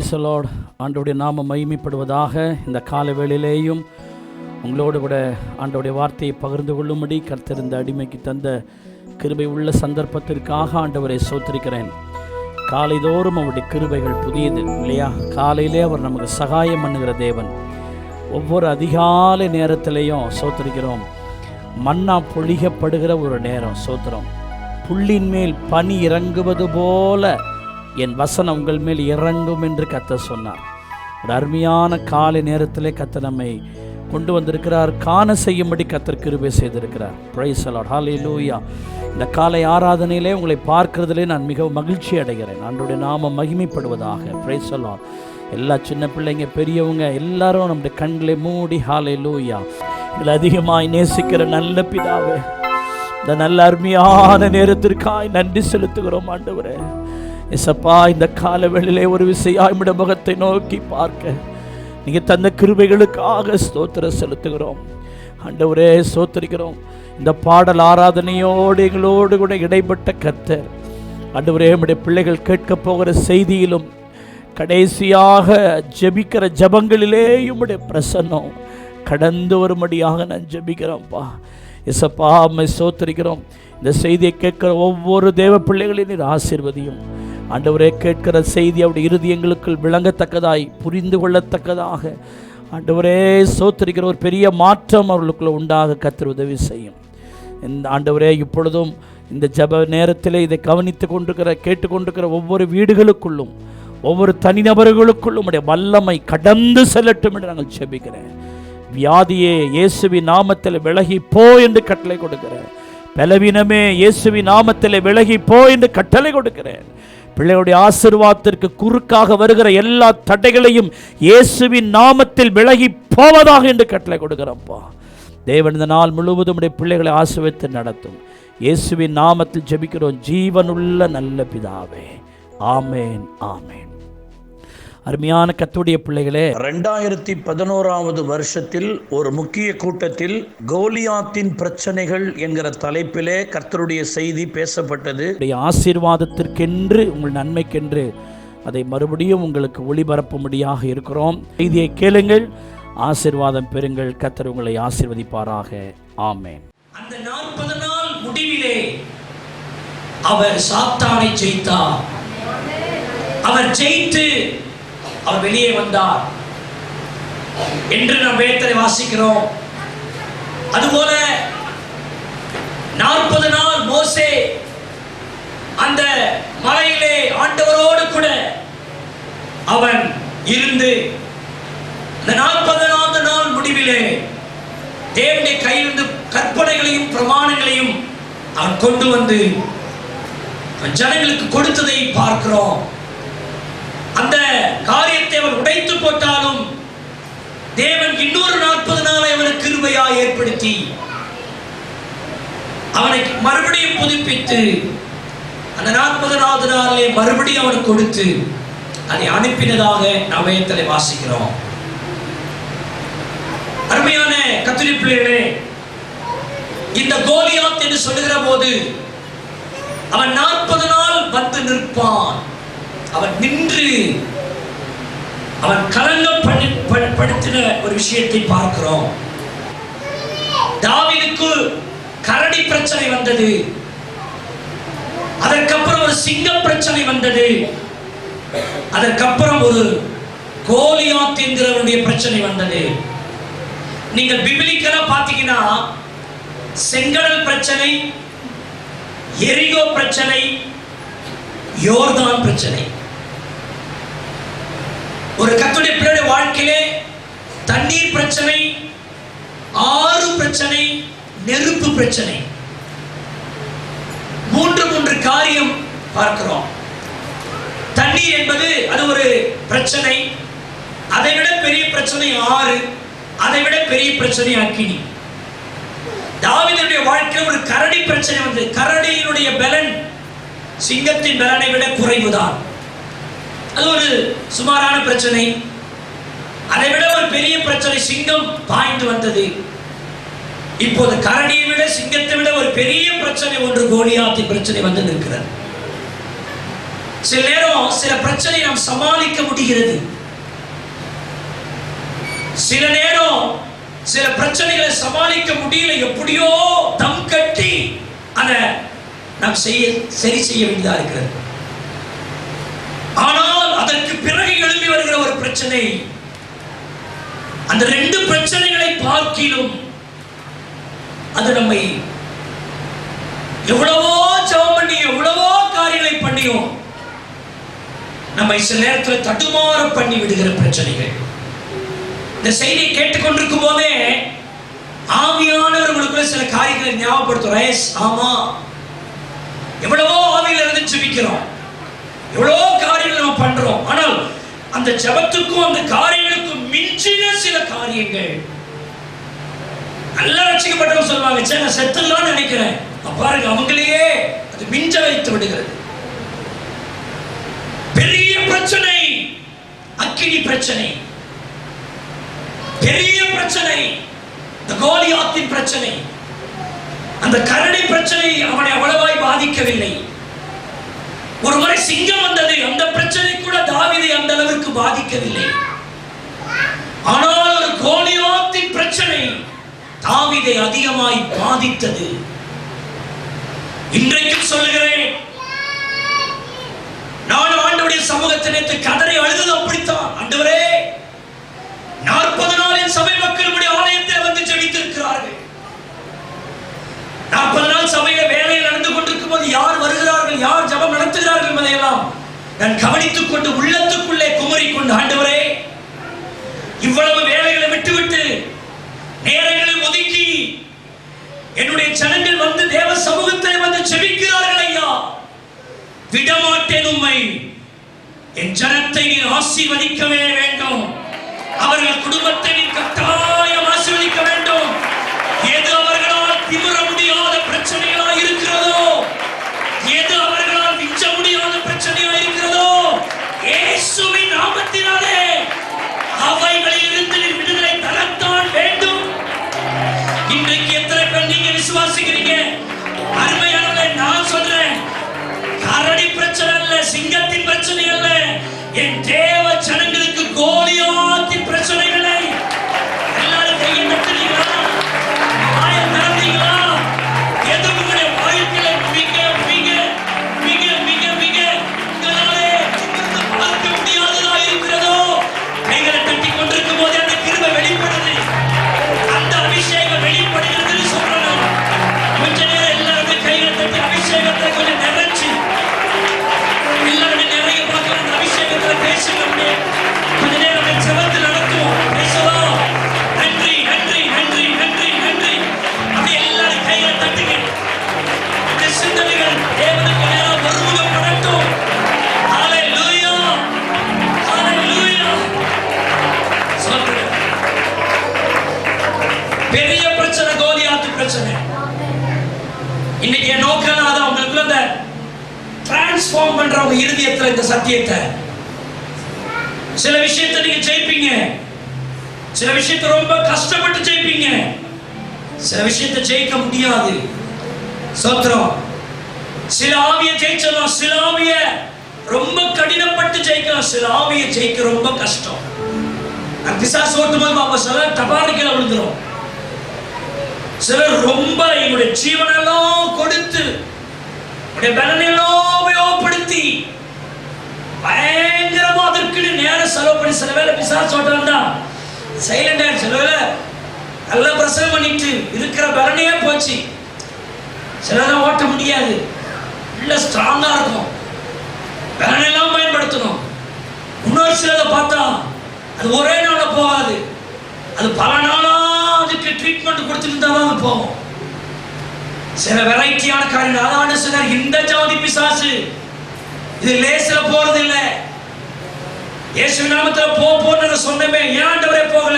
Price the Lord. ஆண்டவருடைய நாமம் மகிமைப்படுவதாக. இந்த கால வேளையிலேயும் உங்களோடு கூட ஆண்டவருடைய வார்த்தையை பகிர்ந்து கொள்ளும்படி கர்த்தர் இந்த அடிமைக்கு தந்த கிருபை உள்ள சந்தர்ப்பத்திற்காக ஆண்டவரை ஸ்தோத்திரிக்கிறேன். காலைதோறும் அவருடைய கிருபைகள் புதியது இல்லையா? காலையிலே அவர் நமக்கு சகாயம் பண்ணுகிற தேவன். ஒவ்வொரு அதிகாலை நேரத்திலையும் ஸ்தோத்திரிக்கிறோம். மன்னா பொழிகப்படுகிற ஒரு நேரம் ஸ்தோத்திரம். புல்லின் மேல் பனி இறங்குவது போல என் வசனம் உங்கள் மேல் இறங்கும் என்று கர்த்தர் சொன்னார். ஒரு அருமையான காலை நேரத்திலே கர்த்தர் நம்மை கொண்டு வந்திருக்கிறார். காண செய்யும்படி கர்த்தர் கிருபை செய்திருக்கிறார். Praise the Lord. ஹல்லேலூயா. இந்த காலை ஆராதனையிலே உங்களை பார்க்கிறதிலே நான் மிகவும் மகிழ்ச்சி அடைகிறேன். ஆண்டவருடைய நாமம் மகிமைப்படுவதாக. Price the Lord. எல்லா சின்ன பிள்ளைங்க பெரியவங்க எல்லாரும் நம்முடைய கண்களை மூடி ஹல்லேலூயா. இதில் அதிகமாய் நேசிக்கிற நல்ல பிதாவே, இந்த நல்ல அருமையான நேரத்திற்காய் நன்றி செலுத்துகிறோம் ஆண்டவரே. இசப்பா, இந்த காலவேளையிலே ஒரு விசையாய் உம்முடைய முகத்தை நோக்கி பார்க்க நீங்கள் தந்த கிருபைகளுக்காக ஸ்தோத்திரம் செலுத்துகிறோம் ஆண்டவரே. ஸ்தோத்திரிக்கிறோம். இந்த பாடல் ஆராதனையோடு எங்களோடு கூட இடைப்பட்ட கர்த்தர் ஆண்டவரே, உம்முடைய பிள்ளைகள் கேட்க போகிற செய்தியிலும் கடைசியாக ஜெபிக்கிற ஜபங்களிலே உம்முடைய பிரசன்னம் கடந்து வரும்படியாக நான் ஜெபிக்கிறோம்ப்பா. இசப்பா, அம்மை ஸ்தோத்திரிக்கிறோம். இந்த செய்தியை கேட்கிற ஒவ்வொரு தேவ பிள்ளைகளையும் நீர் ஆசீர்வதியும் ஆண்டவரே. கேட்கிற செய்தி அவருடைய இருதயங்களுக்குள் விளங்கத்தக்கதாய் புரிந்து கொள்ளத்தக்கதாக ஆண்டவரே ஸ்தோத்திரிக்கிற ஒரு பெரிய மாற்றம் அவர்களுக்குள்ள உண்டாக கர்த்தர் உதவி செய்யும். இந்த ஆண்டவரே, இப்பொழுதும் இந்த ஜப நேரத்திலே இதை கவனித்து கொண்டிருக்கிற கேட்டுக்கொண்டிருக்கிற ஒவ்வொரு வீடுகளுக்குள்ளும் ஒவ்வொரு தனிநபர்களுக்குள்ளும் உடைய வல்லமை கடந்து செல்லட்டும் என்று நாங்கள் ஜெபிக்கிறேன். வியாதியே இயேசுவின் நாமத்தில் விலகி போ என்று கட்டளை கொடுக்கிறேன். பலவீனமே இயேசுவின் நாமத்தில் விலகி போ என்று கட்டளை கொடுக்கிறேன். பிள்ளைகளுடைய ஆசீர்வாதத்திற்கு குறுக்காக வருகிற எல்லா தடைகளையும் இயேசுவின் நாமத்தில் விலகி போவதாக என்று கட்டளை கொடுக்கிறோம்ப்பா. தேவன் இந்த நாள் முழுவதும் உடைய பிள்ளைகளை ஆசீர்வதித்து நடத்தும். இயேசுவின் நாமத்தில் ஜெபிக்கிறோம் ஜீவனுள்ள நல்ல பிதாவே. ஆமேன், ஆமேன். அருமையான கர்த்தருடைய பிள்ளைகளே, 2011 வருஷத்தில் ஒரு முக்கிய கூட்டத்தில் கோலியாத்தின் பிரச்சனைகள் என்கிற தலைப்பிலே கர்த்தருடைய செய்தி பேசப்பட்டது. ஆசீர்வாதத்திற்கென்று உங்கள் நன்மைக்கென்று அதை மறுபடியும் உங்களுக்கு ஒளிபரப்பும்படியாக இருக்கிறோம். செய்தியை கேளுங்கள், ஆசீர்வாதம் பெறுங்கள். கர்த்தர் உங்களை ஆசீர்வதிப்பாராக. ஆமேன். அந்த 40 நாள் முடிவிலே அவர் சாத்தானை ஜெயித்தார். அவர் ஜெயித்து அவர் வெளியே வந்தார் என்று நாம் வேதத்தை வாசிக்கிறோம். அதுபோல 40 நாள் மோசே அந்த மலையிலே ஆண்டவரோடு கூட அவன் இருந்து அந்த 40வது நாள் முடிவிலே தேவனுடைய கையிலிருந்து கற்பனைகளையும் பிரமாணங்களையும் அவன் கொண்டு வந்து ஜனங்களுக்கு கொடுத்ததை பார்க்கிறோம். அந்த காரியத்தை அவர் உடைத்து போட்டாலும் தேவன் இன்னொரு 40 நாளை அவனுக்கு கிருபையாய் ஏற்படுத்தி அவனை மறுபடியும் புதுப்பித்து அந்த 40வது நாளிலே மறுபடியும் அவனுக்கு கொடுத்து அதை அனுப்பினதாக நாம் வேதத்திலே வாசிக்கிறோம். அருமையான கர்த்தருடைய பிள்ளைகளே, இந்த கோலியாத் என்று சொல்லுகிற போது அவன் 40 நாள் வந்து நிற்பான். அவன் நின்று அவன் கலங்கப்படுத்தின ஒரு விஷயத்தை பார்க்கிறோம். தாவீதுக்கு கரடி பிரச்சனை வந்தது. அதற்கப்புறம் ஒரு சிங்க பிரச்சனை வந்தது. அதற்கப்புறம் ஒரு கோலியாத் என்கிறவனுடைய பிரச்சனை வந்தது. நீங்கள் பிபிலிக்கலா பார்த்தீங்கன்னா செங்கடல் பிரச்சனை, எரிகோ பிரச்சனை, யோர்தான் பிரச்சனை. ஒரு கர்த்தருடைய பிள்ளையுடைய வாழ்க்கையிலே தண்ணீர் பிரச்சனை, ஆறு பிரச்சனை, நெருப்பு பிரச்சனை, மூன்று காரியம் பார்க்கிறோம். தண்ணீர் என்பது அது ஒரு பிரச்சனை. அதைவிட பெரிய பிரச்சனை ஆறு, அதைவிட பெரிய பிரச்சனை அக்கினி. தாவீதுடைய வாழ்க்கையில் ஒரு கரடி பிரச்சனை வந்து, கரடியினுடைய பலன் சிங்கத்தின் பலனை விட குறைவுதான். அது ஒரு சுமாரான பிரச்சனை. அதை விட ஒரு பெரிய பிரச்சனை சிங்கம் பாய்ந்து வந்தது. இப்போது கரடியை விட சிங்கத்தை விட ஒரு பெரிய பிரச்சனை ஒன்று கோலியாத்தின் பிரச்சனை வந்து நிற்கிறது. சில நேரம் சில பிரச்சனை நாம் சமாளிக்க முடிகிறது. சில நேரம் சில பிரச்சனைகளை சமாளிக்க முடியல, எப்படியோ தம் கட்டி அதை நாம் சரி செய்ய வேண்டியதா இருக்கிறது. ஆனால் அதற்கு பிறகு எழுப்பி வருகிற ஒரு பிரச்சனை, அந்த ரெண்டு பிரச்சனைகளை பார்க்கிலும் அது நம்மை எவ்வளவோ ஜெபம் பண்ணி எவ்வளவோ காரியங்களை பண்ணியும் நம்மை சில நேரத்தில் தடுமாற பண்ணி விடுகிற பிரச்சனைகள். இந்த செய்தியை கேட்டுக்கொண்டிருக்கும் போதே ஆவியானவர்களுக்குள்ள சில காரியங்களை ஞாபகப்படுத்தும். ஆமா, எவ்வளவோ ஆவியில இருந்து ஜெபிக்கிறோம், எவ்வளவோ காரியங்கள் நம்ம பண்றோம். ஆனால் அந்த ஜெபத்துக்கும் அந்த காரியங்களுக்கும் மிஞ்சின சில காரியங்கள். நல்லா ரட்சிக்கப்பட்டவங்க சொல்லுவாங்க, சே நான் செத்துலாம் நினைக்கிறேன், பாருங்க அவங்களையே அது மிஞ்ச வைத்து விடுகிறது. பெரிய பிரச்சனை, அக்கினி பிரச்சனை, பெரிய பிரச்சனை, இந்த கோலியாத்தின் பிரச்சனை, அந்த கரடி பிரச்சனை அவனை அவ்வளவாய் பாதிக்கவில்லை. ஒருமுறை சிங்கம் வந்தது, அந்த பிரச்சனை கூட தாவீதை அந்த அளவிற்கு பாதிக்கவில்லை. ஆனால் ஒரு கோலியாத்தின் பிரச்சனை தாவீதை அதிகமாய் பாதித்தது. இன்றைக்கும் சொல்லுகிறேன், நான் ஆண்டவருடைய சமூகத்தினத்தை கதறி அழுதது அப்படித்தான். ஆண்டவரே, 40 நாளில் சபை மக்கள் நம்முடைய ஆலயத்தில் வந்து ஜெபித்திருக்கிறார்கள். 40 நாள் சபையில வேலையில் நடந்து கொண்டிருக்கும் போது யார் வருகிறார்கள், யார் ஜெபம் நடத்துகிறார்கள் என்பதையெல்லாம் நான் கவனித்துக் கொண்டு உள்ளத்துக்குள்ளே குமரிக்கொண்டு, ஆண்டவரே, இவ்வளவு வேலைகளை விட்டுவிட்டு நேரங்களை ஒதுக்கி என்னுடைய ஜனங்கள் வந்து தேவ சமூகத்தில் வந்து ஜெபிக்கிறார்கள் ஐயா, விடமாட்டேன் உம்மை. என் ஜனத்தை நீ ஆசீர்வதிக்கவே வேண்டும், அவர்கள் குடும்பத்தை நீ கட்டாயம் ஆசீர்வதிக்க வேண்டும். எது அவர்களால் திமிர முடியாத பிரச்சனைகளா இருக்கிறதோ, எது அவர்களால் மிஞ்ச முடியாத பிரச்சனையா இருக்கிறதோ, இயேசுவின் நாமத்தினாலே அவைகளில் இருந்து விடுதலை தரத்தான் வேண்டும். இன்றைக்கு எத்தனை பேர் நீங்க விசுவாசிக்கிறீங்க? அருமையானவர்களே, நான் சொல்றேன், கரடி பிரச்சனை அல்ல, சிங்கத்தின் பிரச்சனை அல்ல, என் தேவ ஜனங்களுக்கு கோலியாத்தின் பிரச்சனைகளை. எல்லாரும் கையை தட்டுறீங்களா? வாயை திறந்தீங்களா? எது உங்களுடைய வாழ்க்கையில மிக மிக மிக மிக மிக உங்களாலே பார்க்க முடியாததா இருக்கிறதோ, கைகளை தட்டி கொண்டிருக்கும் போது அந்த கிருபை வெளிப்படுது, அந்த அபிஷேகம் வெளிப்படுகிறது சொல்றேன். கொஞ்ச நேரம் எல்லாரும் கைகளை தட்டி அபிஷேகத்தை கொஞ்சம் நிறைச்சு எல்லாரும் நிறைய பார்க்க அந்த அபிஷேகத்துல பேசுங்க. கொஞ்ச நேரம் ஜெபத்தில் நடத்துவோம், பேசுவோம். நன்றி நன்றி நன்றி நன்றி நன்றி. அப்படி எல்லாரும் கைகளை தட்டுங்க. இந்த சிந்தனைகள் தேவனுக்கு நேரம் ஒருமுகப்படட்டும். ஹல்லேலூயா, ஹல்லேலூயா. சொல்றேன், பெரிய பிரச்சனை கோலியாத்து பிரச்சனை. இன்னைக்கு என் நோக்கம் அதான், உங்களுக்குள்ள அந்த டிரான்ஸ்ஃபார்ம் பண்றவங்க இருதயத்துல இந்த சத்தியத்தை. சில விஷயத்தை நீங்க ஜெயிப்பீங்க, சில விஷயத்தை ரொம்ப கஷ்டப்பட்டு ஜெயிப்பீங்க, சில விஷயத்தை ஜெயிக்க முடியாது. சோத்திரம். சில ஆவியை ஜெயிச்சலாம், சில ஆவியை ரொம்ப கடினப்பட்டு ஜெயிக்கலாம், சில ஆவியை ஜெயிக்க ரொம்ப கஷ்டம். பிசாசு ஓட்டும் போது பாப்பா சிலர் டபாலிக்கல விழுந்துரும், சிலர் ரொம்ப என்னுடைய ஜீவனெல்லாம் கொடுத்து பலனெல்லாம் உபயோகப்படுத்தி பயங்கரமா அதற்கு நேரம் செலவு பண்ணி, சில வேலை பிசாசு ஓட்டா சைலண்டா, சில வேலை நல்லா பிரசவம் பண்ணிட்டு இருக்கிற பலனையே போச்சு. சிலதான் ஓட்ட முடியாது, இல்ல ஸ்ட்ராங்கா இருக்கும், பலனெல்லாம் பயன்படுத்தணும். இன்னொரு சிலதை பார்த்தா அது ஒரே நாள போகாது, அது பல நாளா அதுக்கு ட்ரீட்மெண்ட் கொடுத்துட்டு தான் போகும். சில வெரைட்டியான காரியம். அതാണ് சிலர் இந்த ஜாதி பிசாசு, இது லேசில போறது இல்ல. இயேசு நாமத்துல போன்னு சொன்னமே, ஏன் ஆண்டவரே போகல?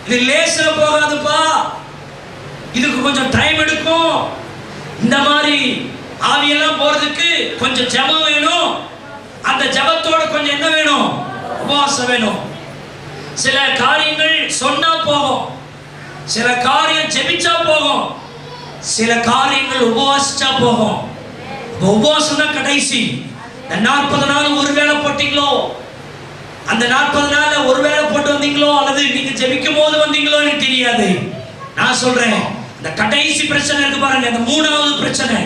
இது லேசில போகாதுப்பா, இதுக்கு கொஞ்சம் டைம் எடுக்கும். இந்த மாதிரி ஆவியெல்லாம் போறதுக்கு கொஞ்சம் ஜெபம் வேணும், அந்த ஜெபத்தோட கொஞ்சம் என்ன வேணும்? உபவாசம் வேணும். சில காரியங்கள் சொன்னா போகும், சில காரியம் ஜெபிச்சா போகும், சில காரியங்கள் உபவாசிச்சா போகும். உபவாசம் தான் கடைசி. இந்த 40 நாள் ஒரு வேளை போட்டீங்களோ, அந்த 40 நாள்ல ஒரு வேளை போட்டு வந்தீங்களோ, அல்லது நீங்க ஜெபிக்கும் போது வந்தீங்களோ எனக்கு தெரியாது. நான் சொல்றேன், இந்த கடைசி பிரச்சனை இருக்கு பாருங்க, இந்த 3வது பிரச்சனை.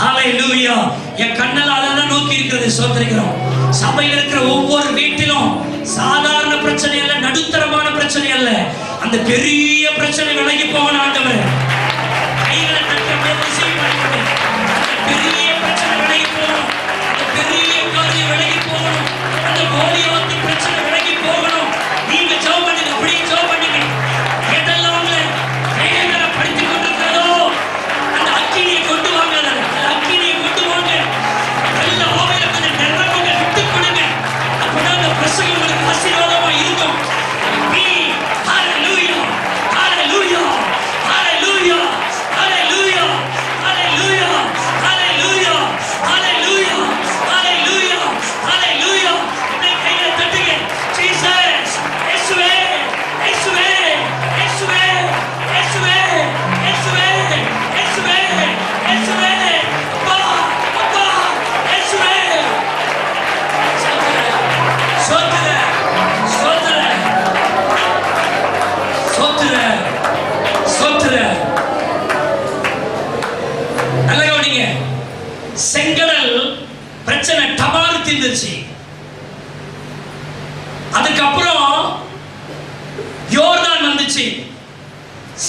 ஹalleluya. என் கண்ணால அதெல்லாம் நோக்கி இருக்கிறது. சோதரிக்கிறோம். சபையில் இருக்கிற ஒவ்வொரு வீட்டிலும் சாதாரண பிரச்சனை அல்ல, நடுத்தரமான பிரச்சனை அல்ல, அந்த பெரிய பிரச்சனை விலகி போகணும் ஆண்டவர். கைகளை தட்டி ரிசீவ் பண்ணுங்க. அந்த பெரிய பிரச்சனை விலகி போகணும், அந்த பெரிய காரியம் விலகி போகணும், அந்த கோலியாத்து பிரச்சனை விலகி போகணும். நீங்க ஜெபம் பண்ணுங்க, அப்படியே ஜெபம் பண்ணுங்க. எதெல்லாம் வேதனை படுத்திக் கொண்டிருக்கிறதோ அந்த அக்கினியை கொண்டு வாங்க, அந்த அக்கினியை கொண்டு வாங்க. நல்ல ஆவியில கொஞ்சம் நிரம்புங்க, விட்டு கொடுங்க. அப்பதான் அந்த பிரசங்கம் உங்களுக்கு ஆசீர்வாதமா இருக்கும். ஹalleluya, ஹalleluya, ஹalleluya, ஹalleluya, ஹalleluya, ஹalleluya, ஹalleluya, ஹalleluya, ஹalleluya. இந்த கையை தட்டுங்க. ஜீசஸ், இயேசுவே, இயேசுவே, இயேசுவே, இயேசுவே, இயேசுவே, இயேசுவே, இயேசுவே, அப்பா, அப்பா, இயேசுவே. சோதர, சோதர, சோதர, சோதர. நல்ல கவனிங்க. செங்கடல் பிரச்சனை டபால் தீர்ந்துச்சு. அதுக்கப்புறம் யோர்தான் வந்துச்சு.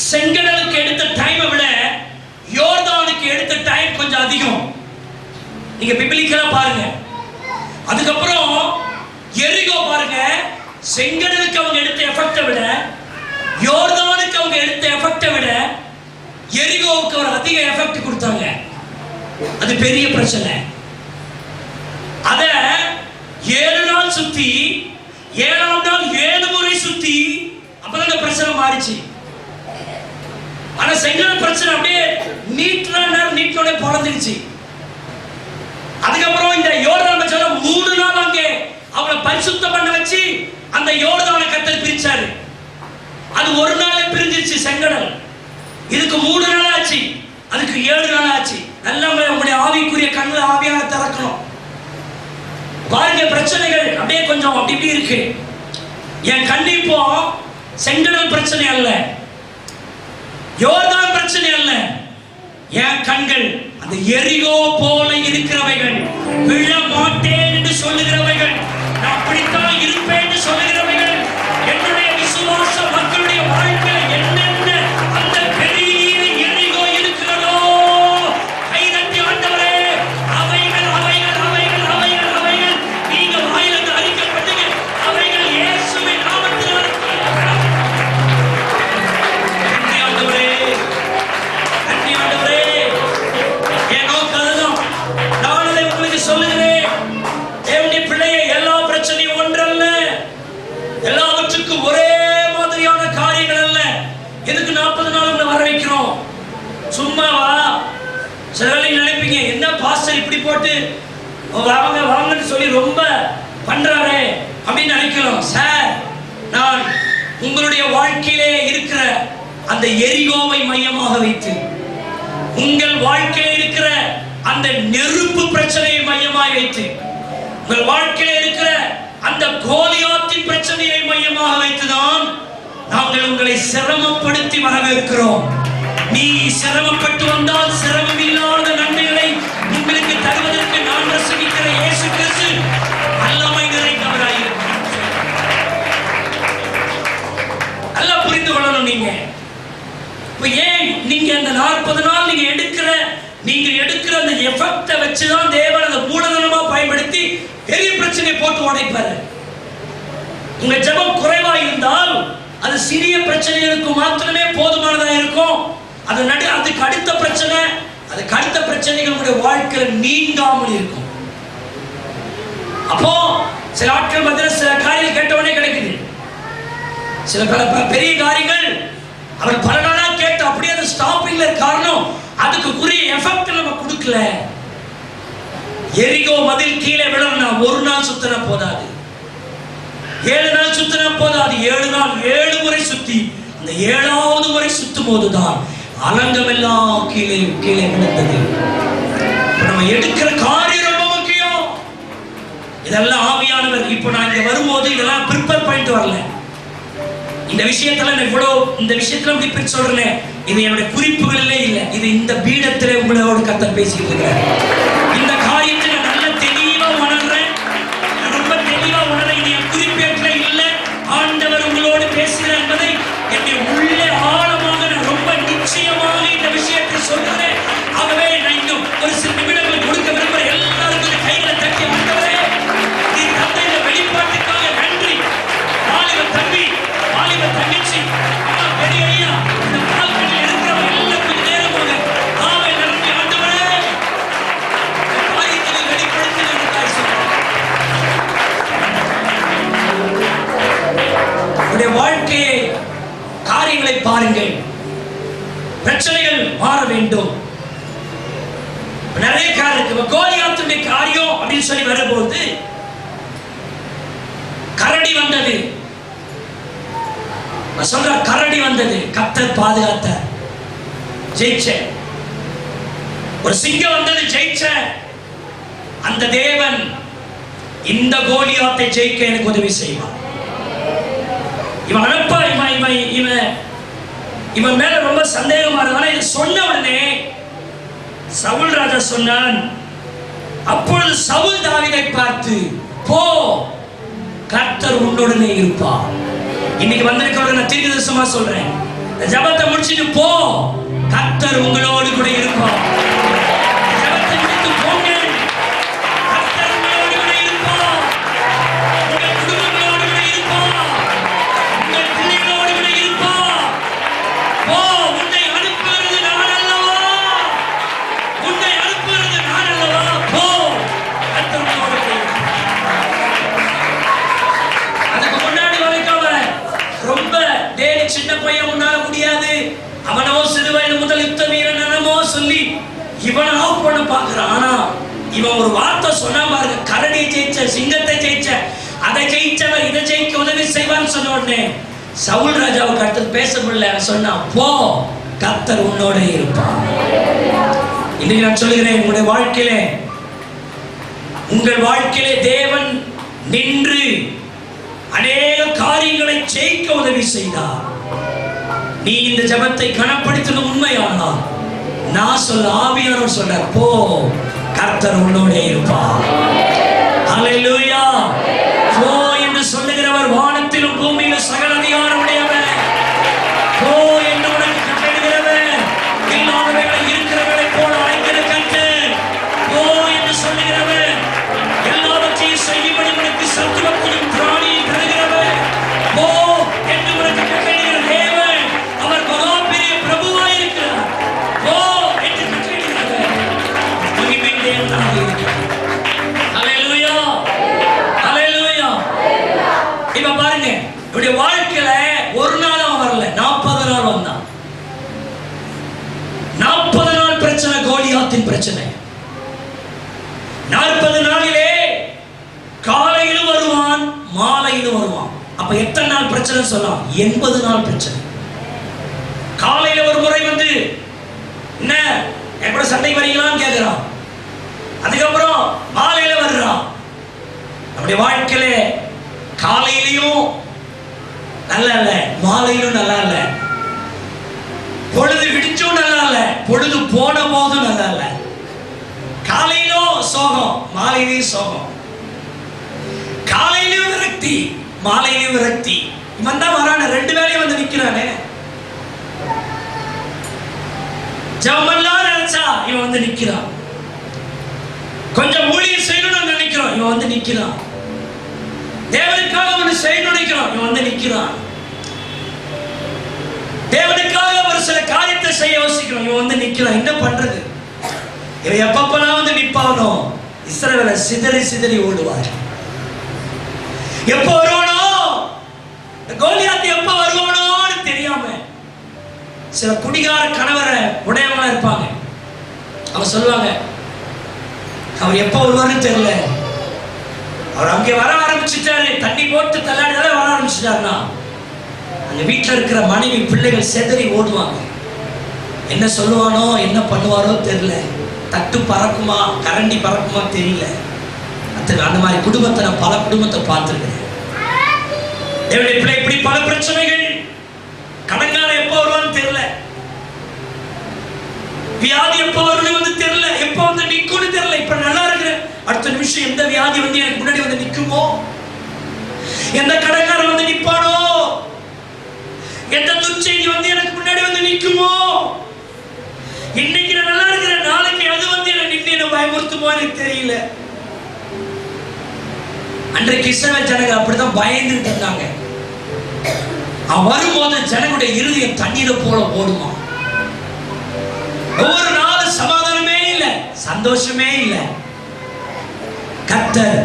செங்கடலுக்கு எடுத்த டைமை விட யோர்தானுக்கு எடுத்த டைம் கொஞ்சம் அதிகம். நீங்க பிபிலிக்கலா பாருங்க. அதுக்கப்புறம் எரிகோ பாருங்க, செங்கடலுக்கு அவங்க எடுத்த எஃபெக்டை விட யோர்தானுக்கு அவங்க எடுத்த எஃபெக்டை விட எரிகோவுக்கு ஒரு அதிக எஃபெக்ட் கொடுத்தாங்க. அது பெரிய பிரச்சனை. அத 7 நாள் சுத்தி 7ஆம் நாள் 7 முறை சுத்தி அப்பதான் பிரச்சனை மாறிச்சு. ஆனா செங்கடல் பிரச்சனை அப்படியே நீட்டோட பொழந்துருச்சு. அதுக்கப்புறம் இந்த யோர்தான் பிரச்சனை 3 நாள் அங்கே அவளை பரிசுத்தம் பண்ண வச்சு அந்த யோர்தானை கர்த்தர் பிரிச்சாரு. அது ஒரு நாள் பிரிஞ்சிருச்சு செங்கடல். இதுக்கு 3 நாள் ஆச்சு, அதுக்கு 7 நாள் ஆச்சு. நல்லா உங்களுடைய ஆவிக்குரிய கண்ணு ஆவியாக திறக்கணும். பாருங்க, பிரச்சனைகள் அப்படியே கொஞ்சம் அப்படி இப்படி இருக்கு. என் கண்ணு இப்போ செங்கடல் பிரச்சனை அல்ல, யோர்தான் பிரச்சனை அல்ல. என் கண்கள் அந்த எரிகோ போல இருக்கிறவைகள், விழ மாட்டேன் என்று சொல்லுகிறவைகள், நான் அப்படித்தான் இருப்பேன் என்று சொல்லுகிறவைகள், என்னுடைய விசுவாச மக்களுடைய வாழ்க்கையில் என்னென்ன அந்த பெரிய எரிகோ இருக்கிறதோ, கைதட்டி ஆண்டவரே, அவைகள் அவைகள் அவைகள் அவைகள் அவைகள் நீங்க வாயிலிருந்து அறிக்கைப்பட்டீங்க, அவைகள் இயேசுவின் நாமத்தில் நன்றி ஆண்டவரே, நன்றி ஆண்டவரே. என் நோக்கம் அதுதான். நான் அதை உங்களுக்கு சொல்லுகிறேன். தேவனுடைய பிள்ளையை எல்லா பிரச்சனையும் ஒன்றல்ல, எல்லாவற்றுக்கும் ஒரே மாதிரியான காரியங்கள் அல்ல. எதுக்கு 40 நாள் உங்களை வர வைக்கிறோம்? சும்மாவா? சில வேளை நினைப்பீங்க, என்ன பாஸ்டர் இப்படி போட்டு வாங்க வாங்கன்னு சொல்லி ரொம்ப பண்றாரே அப்படின்னு நினைக்கலாம். சார், நான் உங்களுடைய வாழ்க்கையிலே இருக்கிற அந்த எரிகோவை மையமாக வைத்து, உங்கள் வாழ்க்கையில இருக்கிற அந்த நெருப்பு பிரச்சனையை மையமாக வைத்து, உங்கள் வாழ்க்கையில இருக்கிற அந்த கோலியாத்தின் பிரச்சனையை மையமாக வைத்துதான் நாங்கள் உங்களை சிரமப்படுத்தி வரவேற்கிறோம். நீ சிரமப்பட்டு வந்தால் சிரமம் இல்லாத நன்மைகளை உங்களுக்கு தருவதற்கு நான் பிரசங்கிக்கிற இயேசு கிறிஸ்து வல்லமை நிறைந்தவராயிருக்கிறார். நல்லா புரிந்து கொள்ளணும். நீங்க இப்ப ஏன் நீங்க அந்த 40 நாள் நீங்க எடுக்கிற அந்த எஃபெக்டை வச்சுதான் தேவன் அந்த மூலதனமா பயன்படுத்தி பெரிய பிரச்சனையை போட்டு உடைப்பாரு. உங்க ஜெபம் குறைவா இருந்தால் அது சிறிய பிரச்சனைகளுக்கு மாத்திரமே போதுமானதா இருக்கும். அதுக்கு அடுத்த பிரச்சனை, அதுக்கு அடுத்த பிரச்சனைகள் உங்களுடைய வாழ்க்கையில் நீங்காமல் இருக்கும். அப்போ சில ஆட்கள் மத்தியில் சில காரியங்கள் கேட்டவனே கிடைக்குது. சில பெரிய காரியங்கள் அவர் பல நாளா கேட்டு அப்படியே அந்த ஸ்டாப்பிங்ல காரணம் அதுக்குரிய எஃபெக்ட் நம்ம கொடுக்கல. எரிகோ மதில் கீழே விழணும். 1 நாள் சுத்தினா போதாது, 7 நாள் சுத்தினா போதாது. 7 நாள் 7 முறை சுத்தி அந்த 7ஆவது முறை சுத்தும் போதுதான் அலங்கமெல்லாம் கீழே கீழே விழுந்தது. நம்ம எடுக்கிற காரியம் ரொம்ப முக்கியம். இதெல்லாம் ஆவியானவர். இப்போ நான் இங்க வரும்போது இதெல்லாம் ப்ரிப்பேர் பண்ணிட்டு வரல. இந்த விஷயத்துல நான் இந்த விஷயத்துல இப்படி பிரிச்சு சொல்றேன், இது என்னுடைய குறிப்புகளிலே இல்லை, இது இந்த பீடத்திலே உங்களோட கர்த்தர் பேசிட்டு இருக்கிறார். இந்த காரியத்தை நான் நல்ல தெளிவா உணர்றேன், நான் ரொம்ப தெளிவா உணர்றேன். இது என் குறிப்பேட்டில் இல்லை, ஆண்டவர் உங்களோடு பேசுகிறார் என்பதை என்னுடைய உள்ளே ஆழமாக நான் ரொம்ப நிச்சயமாக இந்த விஷயத்தை சொல்கிறேன். ஆகவே நான் இன்னும் ஒரு சில நிமிடங்கள் கொடுக்க விரும்புகிறேன். எல்லாருக்கும் கைகளை தட்டி, ஆண்டவரே நீ தந்த இந்த வெளிப்பாட்டுக்காக நன்றி. வாலிப தம்பி, வாலிப தங்கச்சி, பெரிய ஐயா, இந்த பால்கனில் இருக்கிறவங்க எல்லாம் கொஞ்சம் நேரமாக ஆவை நன்றி. ஆண்டவரே இந்த காரியத்தை வெளிப்படுத்தி தாய் சொல்றேன். உங்களுடைய வாழ்க்கையை காரியங்களை பாருங்கள். பிரச்சனைகள் மாற வேண்டும். நிறைய காரியம் இருக்கு. கோலியாத்துடைய காரியம் அப்படின்னு சொல்லி வரும்போது கரடி வந்தது. சொல்ற கரடி வந்தது, கர்த்தர் பாதுகாத்த, ஜெயிச்ச. ஒரு சிங்கம் வந்தது, ஜெயிச்ச. அந்த தேவன் இந்த கோலியாத்தை ஜெயிக்க எனக்கு உதவி செய்வார். இவன் அனுப்ப இவன் மேல ரொம்ப சந்தேகமா இருந்தாலும் இது சொன்ன உடனே சவுல் ராஜா சொன்னான். அப்பொழுது சவுல் தாவீதை பார்த்து, போ, கர்த்தர் உன்னுடனே இருப்பார். இன்னைக்கு வந்திருக்கிறவங்க நான் தீர்க்கதரிசனமா சொல்றேன், இந்த ஜெபத்தை முடிச்சிட்டு போ, கர்த்தர் உங்களோடு கூட இருப்பார். ஜெபத்தை முடித்து போங்க, கர்த்தர் உங்களோடு கூட இருப்பார். உங்கள் குடும்பங்களோடு கூட இருப்பார். உங்கள் பிள்ளைகளோடு கூட இருப்பார். போ, உன்னை அனுப்புகிறது நான் அல்லவா, உன்னை அனுப்புகிறது நான் அல்லவா, போ, கர்த்தர் உங்களோடு கூட இருப்பார். அதுக்கு முன்னாடி வரைக்கும் ரொம்ப டேடி சின்ன பையன் உன்னால முடியாது, அவனோ சிறு வயது முதல் யுத்த வீரன் என்னமோ சொல்லி இவனை ஆஃப் பண்ண பார்க்கிறான். ஆனா இவன் ஒரு வார்த்தை சொன்னா பாருங்க, கரடியை ஜெயிச்ச, சிங்கத்தை ஜெயிச்ச, அதை ஜெயிச்சவன் இதை ஜெயிக்க உதவி செய்வான்னு சொன்ன உடனே சவுல் ராஜாவுக்கு அடுத்து பேச முடியல. சொன்னான், போ, கர்த்தர் உன்னோட இருப்பான். இன்னைக்கு நான் சொல்லுகிறேன், உங்களுடைய வாழ்க்கையிலே, உங்கள் வாழ்க்கையிலே தேவன் நின்று அநேக காரியங்களை ஜெயிக்க உதவி செய்தார். நீ இந்த ஜெபத்தை கனப்படுத்தின உண்மையானால் நான் சொல்ல, ஆவியானவர் சொல்ல, போ, கர்த்தர் உன்னோட இருப்பார். ஹல்லேலூயா. போ என்று சொல்லுகிறவர் வானத்திலும் பூமியிலும் சகல அதிகாரம் உடையவர். போ என்று உனக்கு கட்டளையிடுகிறவர், இல்லாதவைகளை இருக்கிறவர்களை போல அழைக்கிற கர்த்தர். போ என்று சொல்லுகிறவர், எல்லாவற்றையும் செய்யும்படி உனக்கு சத்துவத்தையும் திராணியும் தருகிறவர். போ என்று உனக்கு கட்டளையிடுகிற தேவன், அவர் மகா பெரிய பிரபுவாய் இருக்கிறார். போ என்று கட்டளையிடுகிறவர் மகிமை தேவனாக இருக்கிறார். ஹல்லேலூயா, ஹல்லேலூயா. இப்ப பாருங்க, இவருடைய வாழ்க்கையில ஒரு நாள் அவன் வரல, 40 நாள் வந்தான். 40 நாள் பிரச்சனை, கோலியாத்தின் பிரச்சனை. 40 நாளிலே காலையிலும் வருவான், மாலையிலும் வருவான். அப்ப எத்தனை நாள் பிரச்சனை சொல்லலாம்? 80 நாள் பிரச்சனை. காலையில ஒரு முறை வந்து, என்ன எப்ப சண்டை வரீங்களான்னு கேட்கிறான். அதுக்கப்புறம் மாலையில வர்றான். நம்முடைய வாழ்க்கையில காலையிலையும் நல்லா இல்ல, மாலையிலும் நல்லா இல்ல, பொழுது விடிச்சும் நல்லா இல்ல, பொழுது போன போதும் நல்லா இல்ல. காலையிலும் சோகம், மாலையிலையும் சோகம். காலையிலும் விரக்தி, மாலையிலும் விரக்தி. இவன் தான் வரான, 2 வேளையும் வந்து நிக்கிறானே. ஜெபமெல்லாம் நினைச்சா இவன் வந்து நிக்கிறான். கொஞ்சம் ஊழியம் செய்யணும்னு நினைக்கிறோம், இவன் வந்து நிக்கிறான். தேவனுக்காக ஒன்று செய்யணும்னு நினைக்கிறோம், இவன் வந்து நிக்கிறான். தேவனுக்காக ஒரு சில காரியத்தை செய்ய யோசிக்கிறோம், இவன் வந்து நிக்கிறான். என்ன பண்றது? இவன் எப்பப்பெல்லாம் வந்து நிப்பானோ இஸ்ரவேலை சிதறி சிதறி ஓடுவார். எப்போ வருவானோ, கோலியாத் எப்போ வருவானோன்னு தெரியாம சில குடிகார கணவரை உடையவங்களா இருப்பாங்க. அவங்க சொல்லுவாங்க, அவர் எப்போ வருவாருன்னு தெரியல, அவர் அங்கே வர ஆரம்பிச்சுட்டாரு, தண்ணி போட்டு தள்ளாடிதாலே வர ஆரம்பிச்சுட்டாருன்னா அங்க வீட்டில் இருக்கிற மனைவி பிள்ளைகள் செதறி ஓடுவாங்க. என்ன சொல்லுவானோ, என்ன பண்ணுவாரோ தெரியல. தட்டு பறக்குமா, கரண்டி பறக்குமா தெரியல. கர்த்தர் அந்த மாதிரி குடும்பத்தை நான் பல குடும்பத்தை பார்த்திருக்கிறேன். தேவனுடைய பிள்ளை இப்படி பல பிரச்சனைகள், கடன்காரன் எப்போ வருவான்னு தெரியல, வியாதி எப்போ வரும்னு தெரியல, எப்போ வந்து நிக்கும்னு தெரியல. இப்ப நல்லா இருக்கிற அடுத்த நிமிஷம் எந்த வியாதி வந்து எனக்கு முன்னாடி வந்து நிக்குமோ, எந்த கடன்காரன் வந்து நிப்பானோ, எந்த துர்ச்செய்தி வந்து எனக்கு முன்னாடி வந்து நிக்குமோ, இன்னைக்கு நான் நல்லா இருக்கிறேன், நாளைக்கு அது வந்து எனக்கு நின்று என்ன பயமுறுத்துமோ எனக்கு தெரியல. அன்றைக்கு இஸ்ரவேல் ஜனங்க அப்படிதான் பயந்துட்டு இருந்தாங்க. அவன் வரும்போது ஜனங்களுடைய இருதயம் தண்ணீரை போல ஓடுமா. ஒவ்வொரு நாளும் சமாதானமே இல்லை, சந்தோஷமே இல்லை. கர்த்தர்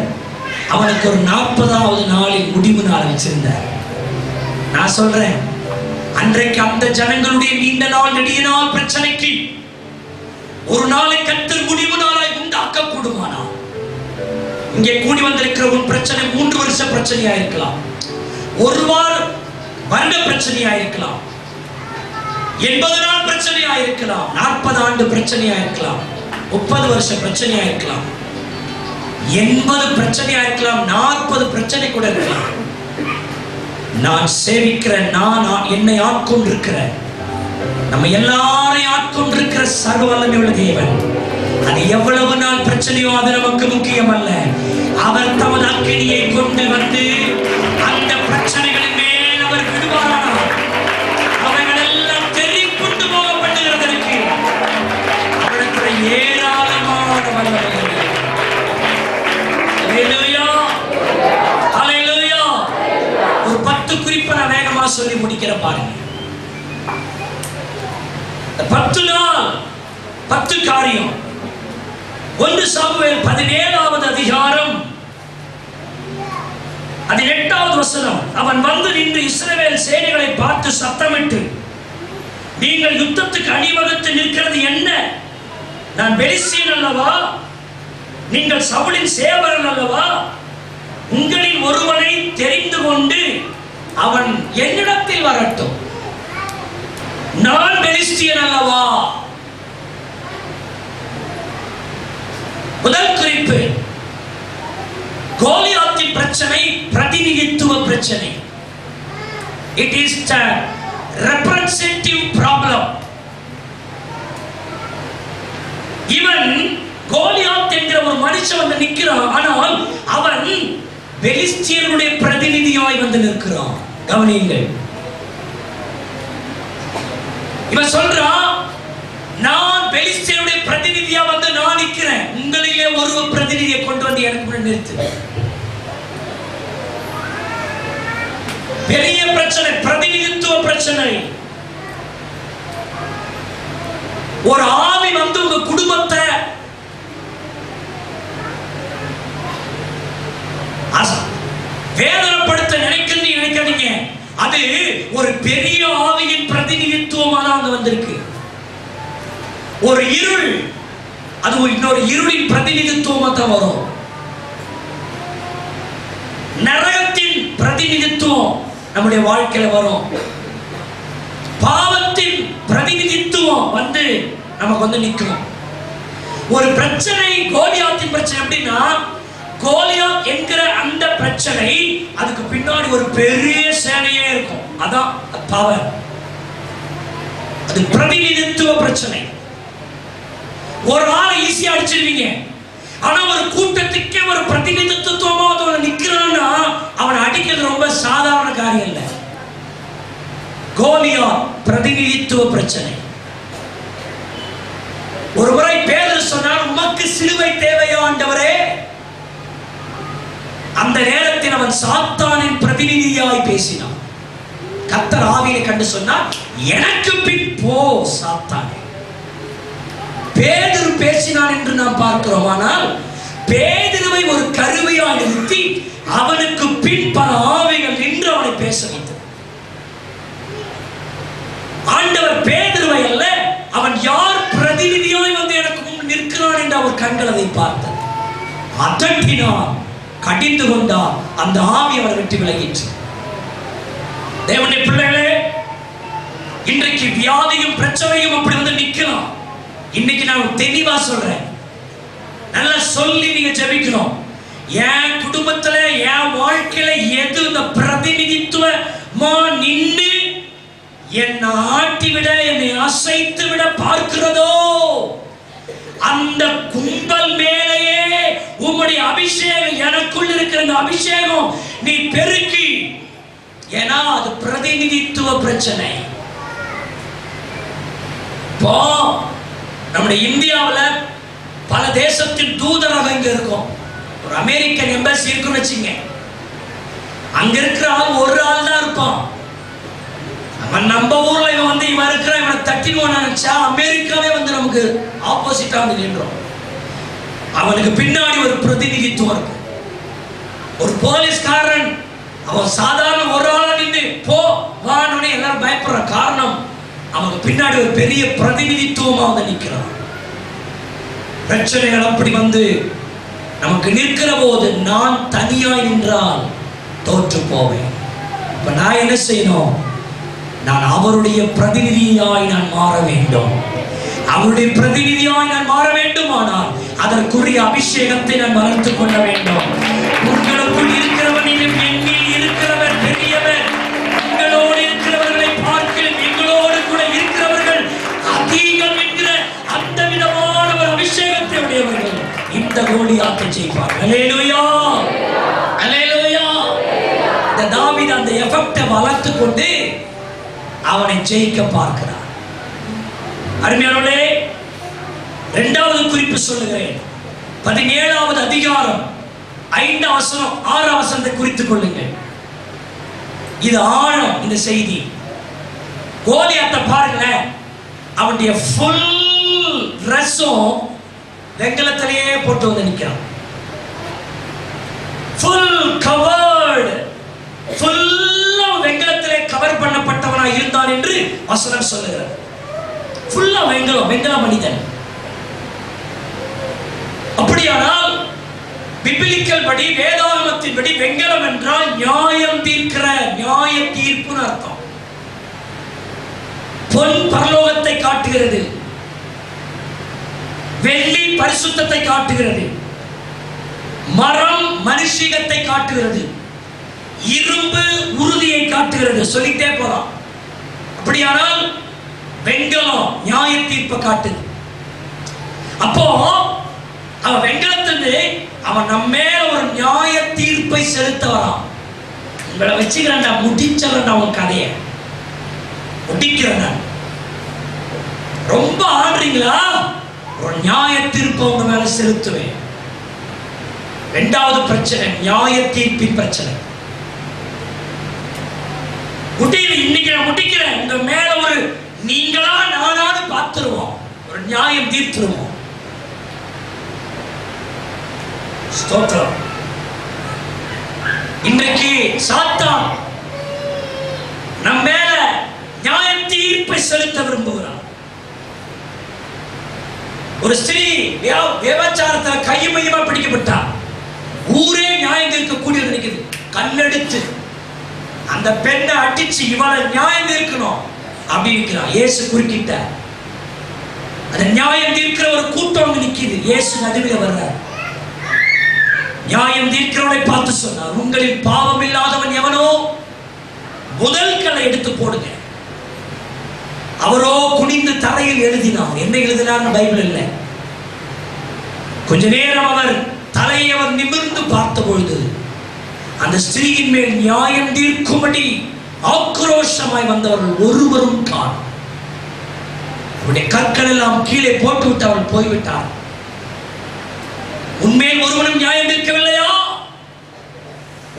அவனுக்கு ஒரு 40வது நாளில் முடிவு நாள் வச்சிருந்தார். நான் சொல்றேன், அன்றைக்கு அந்த ஜனங்களுடைய நீண்ட நாள் நெடிய நாள் பிரச்சனைக்கு ஒரு நாளை கர்த்தர் முடிவு நாளாய் உண்டாக்க கூடுமானா, இங்கே கூடி வந்திருக்கிற உன் பிரச்சனை 3 வருஷ பிரச்சனையா இருக்கலாம், ஒரு வாரம் வருட பிரச்சனையா இருக்கலாம், 80 நாள் பிரச்சனையா இருக்கலாம், 40 ஆண்டு பிரச்சனையா இருக்கலாம், 30 வருஷ பிரச்சனையா இருக்கலாம், 80 பிரச்சனையா இருக்கலாம், 40 பிரச்சனை கூட இருக்கலாம். நான் சேவிக்கிற நான் என்னை ஆட்கொண்டிருக்கிற நம்ம எல்லாரையும் ஆட்கொண்டிருக்கிற சர்வ வல்லமை உள்ள தேவன், அது எவ்வளவு நாள் பிரச்சனையோ அது நமக்கு முக்கியம் அல்ல. அவர் தமது அக்கினியை கொண்டு வந்து அந்த பிரச்சனைகளின் மேல் அவர் விடுவாரானால் அவைகள் எல்லாம் தெரிப்புண்டு போகப்படுகிறதற்கு அவருக்கு ஏராளமான வல்லமை. ஹல்லேலூயா, ஹல்லேலூயா. ஒரு 10 குறிப்பை நான் வேகமா சொல்லி முடிக்கிற பாருங்க. 10 நாள் 10 காரியம். 1 சாமுவேல் 17வது அதிகாரம் 18வது வசனம். அவன் வந்து நின்று இஸ்ரவேல் சேனைகளை பார்த்து சத்தமிட்டு, நீங்கள் யுத்தத்துக்கு அணிவகுத்து நிற்கிறது என்ன? நான் பெலிஸ்தியன் அல்லவா? நீங்கள் சவுலின் சேவகன் அல்லவா? உங்களில் ஒருவனை தெரிந்து கொண்டு அவன் என்னிடத்தில் வரட்டும், நான் பெலிஸ்தியன் அல்லவா? முதல் குறிப்பு, கோலியாத்தின் பிரச்சனை பிரதிநிதித்துவ பிரச்சனை. It is the representative problem. இவன் கோலியாத் என்கிற ஒரு மனுஷன் வந்து நிற்கிறான், ஆனால் அவன் பெலிஸ்தியருடைய பிரதிநிதியாய் வந்து நிற்கிறான். கவனியுங்கள், இவன் சொல்றான், நான் பெலிஸ்தியருடைய பிரதிநிதியா வந்து நான் நிற்கிறேன், உங்களிலே ஒரு பிரதிநிதியை கொண்டு வந்து எனக்கு நிறுத்து. பெரிய பிரச்சனை, பிரதிநிதித்துவ பிரச்சனை. ஒரு ஆவி வந்து உங்க குடும்பத்தை வேதனைப்படுத்த நினைக்காதீங்க. அது ஒரு பெரிய ஆவியின் பிரதிநிதித்துவமாக அங்க வந்திருக்கு. ஒரு இருள், அது இன்னொரு இருளின் பிரதிநிதித்துவமா தான் வரும். நரகத்தின் பிரதிநிதித்துவம் நம்முடைய வாழ்க்கையில வரும். பாவத்தின் பிரதிநிதித்துவம் வந்து நமக்கு வந்து நிற்கும். ஒரு பிரச்சனை, கோலியாத்தின் பிரச்சனை எப்படின்னா, கோலியாத் என்கிற அந்த பிரச்சனை, அதுக்கு பின்னாடி ஒரு பெரிய சேனையே இருக்கும். அதான் பவர், அது பிரதிநிதித்துவ பிரச்சனை. ஒரு ஆளை ஈஸியா அடிச்சிருவீங்க, ஆனா ஒரு கூட்டத்துக்கே ஒரு பிரதிநிதித்துவமா நிக்கிறான்னா அவனை அடிக்கிறது ரொம்ப சாதாரண காரியம் இல்லை. கோலியாத் பிரதிநிதித்துவ பிரச்சனை. ஒரு முறை பேதுரு சொன்னார், உமக்கு சிலுவை தேவையா ஆண்டவரே? அந்த நேரத்தில் அவன் சாத்தானின் பிரதிநிதியாய் பேசினான். கர்த்தர் ஆவியை கண்டு சொன்னார், எனக்கு பின் போ சாத்தானே. பேதுரு பேசினான் என்று நாம் பார்க்கிறோம். ஆனால் பேதுருவை ஒரு கருவியாய் நிறுத்தி அவனுக்கு பின் பல ஆவிகள் நின்று அவனை பேச வைத்தது. ஆண்டவர் பேதுருவை அல்ல, அவன் யார் பிரதிநிதியாய் வந்து எனக்கு முன் நிற்கிறான் என்று அவர் கண்கள் அதை பார்த்தது. அதட்டினான், கடிந்து கொண்டார், அந்த ஆவி அவரை விட்டு விலகிற்று. தேவனுடைய பிள்ளைகளே, இன்றைக்கு வியாதியும் பிரச்சனையும் அப்படி வந்து நிற்கலாம். இன்னைக்கு நான் தெளிவா சொல்றேன், நல்லா சொல்லி நீங்க ஜெபிக்கணும். என் குடும்பத்துல என் வாழ்க்கையில எது இந்த பிரதிநிதித்துவமா நின்று என்னை ஆட்டி விட என்னை அசைத்து விட பார்க்கிறதோ அந்த கும்பல் மேலேயே உம்முடைய அபிஷேகம், எனக்குள் இருக்கிற அந்த அபிஷேகம் நீ பெருக்கி, ஏன்னா அது பிரதிநிதித்துவ பிரச்சனை. இப்போ நம்முடைய இந்தியாவில் பல தேசத்தின் தூதரகம் இங்க இருக்கும். ஒரு அமெரிக்கன் எம்பசி இருக்குன்னு வச்சுங்க, அங்க இருக்கிற ஆள் ஒரு ஆள் தான் இருப்பான். நம்ம ஊர்ல இவன் வந்து இவன் இருக்கிற இவனை தட்டிடுவான்னு நினைச்சா அமெரிக்காவே வந்து நமக்கு ஆப்போசிட்டா வந்து நின்றோம். அவனுக்கு பின்னாடி ஒரு பிரதிநிதித்துவம் இருக்கு. ஒரு போலீஸ்காரன் அவன் சாதாரண ஒரு ஆளா நின்று போ வான்னு எல்லாரும் பயப்படுற காரணம் அவனுக்கு பின்னாடி ஒரு பெரிய பிரதிநிதித்துவமா வந்து நிற்கிறான். பிரச்சனைகள் அப்படி வந்து நமக்கு நிற்கிற போது நான் தனியாய் நின்றால் தோற்று போவேன். இப்ப நான் என்ன செய்யணும்? நான் அவருடைய பிரதிநிதியாய் நான் மாற வேண்டும். அவருடைய பிரதிநிதியாய் நான் மாற வேண்டுமானால் அதற்குரிய அபிஷேகத்தை நான் வளர்த்துக் கொள்ள வேண்டும். உங்களுக்குள் இருக்கிறவன் என்னில் இருக்கிறவர் பெரியவர். உங்களோடு இருக்கிறவர்களை பார்க்க எங்களோடு கூட இருக்கிறவர்கள் அதிகம் என்கிற அந்த விதமான ஒரு அபிஷேகத்தை உடையவர்கள் இந்த கோலியாத்தை செய்வார். அல்லேலூயா, அல்லேலூயா. இந்த தாவீது அந்த எஃபெக்டை வளர்த்து கொண்டு அவனை ஜெயிக்க பார்க்கிறார். அருமையானவர்களே, இரண்டாவது குறிப்பு சொல்லுகிறேன். 17வது அதிகாரம் 5 வசனம் 6 வசனத்தை குறித்துக் கொள்ளுங்கள். இது ஆழம் இந்த செய்தி. கோலியாத்தை பாருங்களேன், அவனுடைய ஃபுல் ட்ரெஸ்ஸும் வெங்கலத்திலேயே போட்டு வந்து நிற்கிறான். ஃபுல் கவர்டு, ஃபுல்லா வெங்கலத்திலே கவர் பண்ணப்பட்டவனா இருந்தான் என்று வசனம் சொல்லுகிறது. ஃபுல்லா வெங்கலம், வெங்கல மனிதன். அப்படியானால் பிபிலிக்கல் படி, வேதாகமத்தின் படி வெங்கலம் என்றால் நியாயம் தீர்க்கிற, நியாய தீர்ப்புன்னு அர்த்தம். பொன் பரலோகத்தை காட்டுகிறது, வெள்ளி பரிசுத்தத்தை காட்டுகிறது, மரம் மனுஷிகத்தை காட்டுகிறது, இரும்பு உறுதியை காட்டுகிறது. சொல்லிட்டே போறான். அப்படியானால் வெங்கலம் நியாய தீர்ப்பை காட்டுது. அப்போ அவன் வெங்கலத்திலிருந்து அவன் நம்ம மேல ஒரு நியாய தீர்ப்பை செலுத்த வரான். உங்களை வச்சுக்கிறேன்டா, முடிச்சவன் அவன் கதையை முடிக்கிறேன். ரொம்ப ஆடுறீங்களா? ஒரு நியாய தீர்ப்பை உங்க மேல செலுத்துவேன். இரண்டாவது பிரச்சனை நியாய தீர்ப்பின் பிரச்சனை. முடிவு இன்னைக்கு நான் முடிக்கிறேன். உங்க மேல ஒரு நீங்களா நானானு பார்த்துருவோம், ஒரு நியாயம் தீர்த்துருவோம். ஸ்தோத்திரம். இன்றைக்கு சாத்தான் நம்ம மேல நியாய தீர்ப்பை செலுத்த விரும்புகிறான். ஒரு ஸ்திரீ விபச்சாரத்துல கையுமையுமா பிடிக்கப்பட்டா, ஊரே நியாயம் தீர்க்கக்கூடியது நினைக்குது. கல்லெடுத்து அந்த பெண்ணை அடிச்சு இவளை நியாயம் தீர்க்கணும் அப்படி இருக்கிறான். இயேசு குறுக்கிட்ட அந்த நியாயம் தீர்க்கிற ஒரு கூட்டம் அங்க நிக்குது. இயேசு நடுவில் வர்றார். நியாயம் தீர்க்கிறவனை பார்த்து சொன்னார், உங்களில் பாவம் இல்லாதவன் எவனோ முதல் கல்லை எடுத்து போடுங்க. அவரோ குனிந்து தரையில் எழுதினார். என்ன எழுதினார் பைபிள் இல்லை. கொஞ்ச நேரம் அவர் தலையை அவர் நிமிர்ந்து பார்த்த பொழுது அந்த ஸ்திரீயின் மேல் நியாயம் தீர்க்கும்படி ஆக்ரோஷமாய் வந்தவர்கள் ஒருவரும் காணோம். அவருடைய கற்கள் எல்லாம் கீழே போட்டுவிட்டு அவள் போய்விட்டார். உண்மையில் ஒருவரும் நியாயம் தீர்க்கவில்லையா?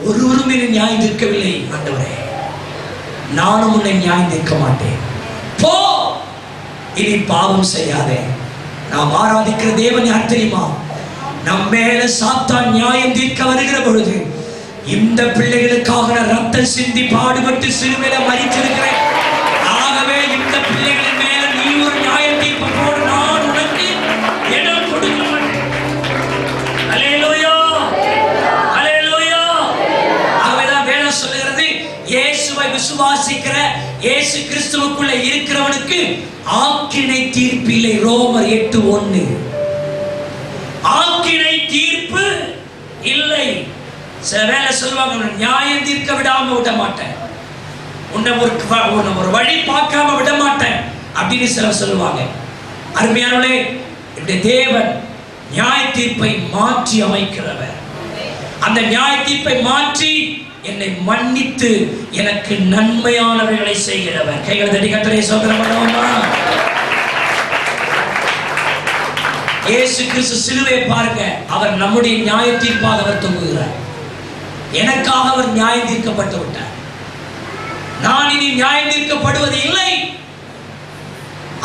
ஒருவரும் என்னை நியாயம் தீர்க்கவில்லை. ஆண்டவரே, நானும் உன்னை நியாயம் தீர்க்க மாட்டேன். போ, இனி பாவம் செய்யாதே. நாம் ஆராதிக்கிற தேவன் யார் தெரியுமா? நம் மேல சாத்தான் நியாயம் தீர்க்க வருகிற பொழுது இந்த பிள்ளைகளுக்காக ரத்தம் சிந்தி பாடுபட்டு சிறுமையில மறித்திருக்கிறேன். ஆகவே இந்த பிள்ளைகளின் மேல நீ ஒரு நியாய தீர்ப்பு போடு, நான் உனக்கு இடம் கொடுக்க மாட்டேன். அல்லேலூயா, அல்லேலூயா. ஆகவேதான் வேதம் சொல்லுகிறது, இயேசுவை விசுவாசிக்கிற, இயேசு கிறிஸ்துவுக்குள்ள இருக்கிறவனுக்கு ஆக்கினை தீர்ப்பு இல்லை. ரோமர் 8:1. ஆக்கினை தீர்ப்பு இல்லை. இல்லை. சில வேலை சொல்லுவாங்க, நியாயம் தீர்க்க விடாம விட மாட்டேன், உன்னை ஒரு வழி பார்க்காம விட மாட்டேன் அப்படின்னு சிலர் சொல்லுவாங்க. அருமையானவர்களே, என்னுடைய தேவன் நியாய தீர்ப்பை மாற்றி அமைக்கிறவர். அந்த நியாய தீர்ப்பை மாற்றி என்னை மன்னித்து எனக்கு நன்மையானவர்களை செய்கிறவர். கைகளை தட்டி கர்த்தரை ஸ்தோத்திரம் பண்ணுவோமா? இயேசு கிறிஸ்து சிலுவையை பாருங்க, அவர் நம்முடைய நியாய தீர்ப்பாக அவர் தொங்குகிறார். எனக்காக அவர் நியாயம் தீர்க்கப்பட்டு விட்டார். நான் இனி நியாயம் தீர்க்கப்படுவது இல்லை.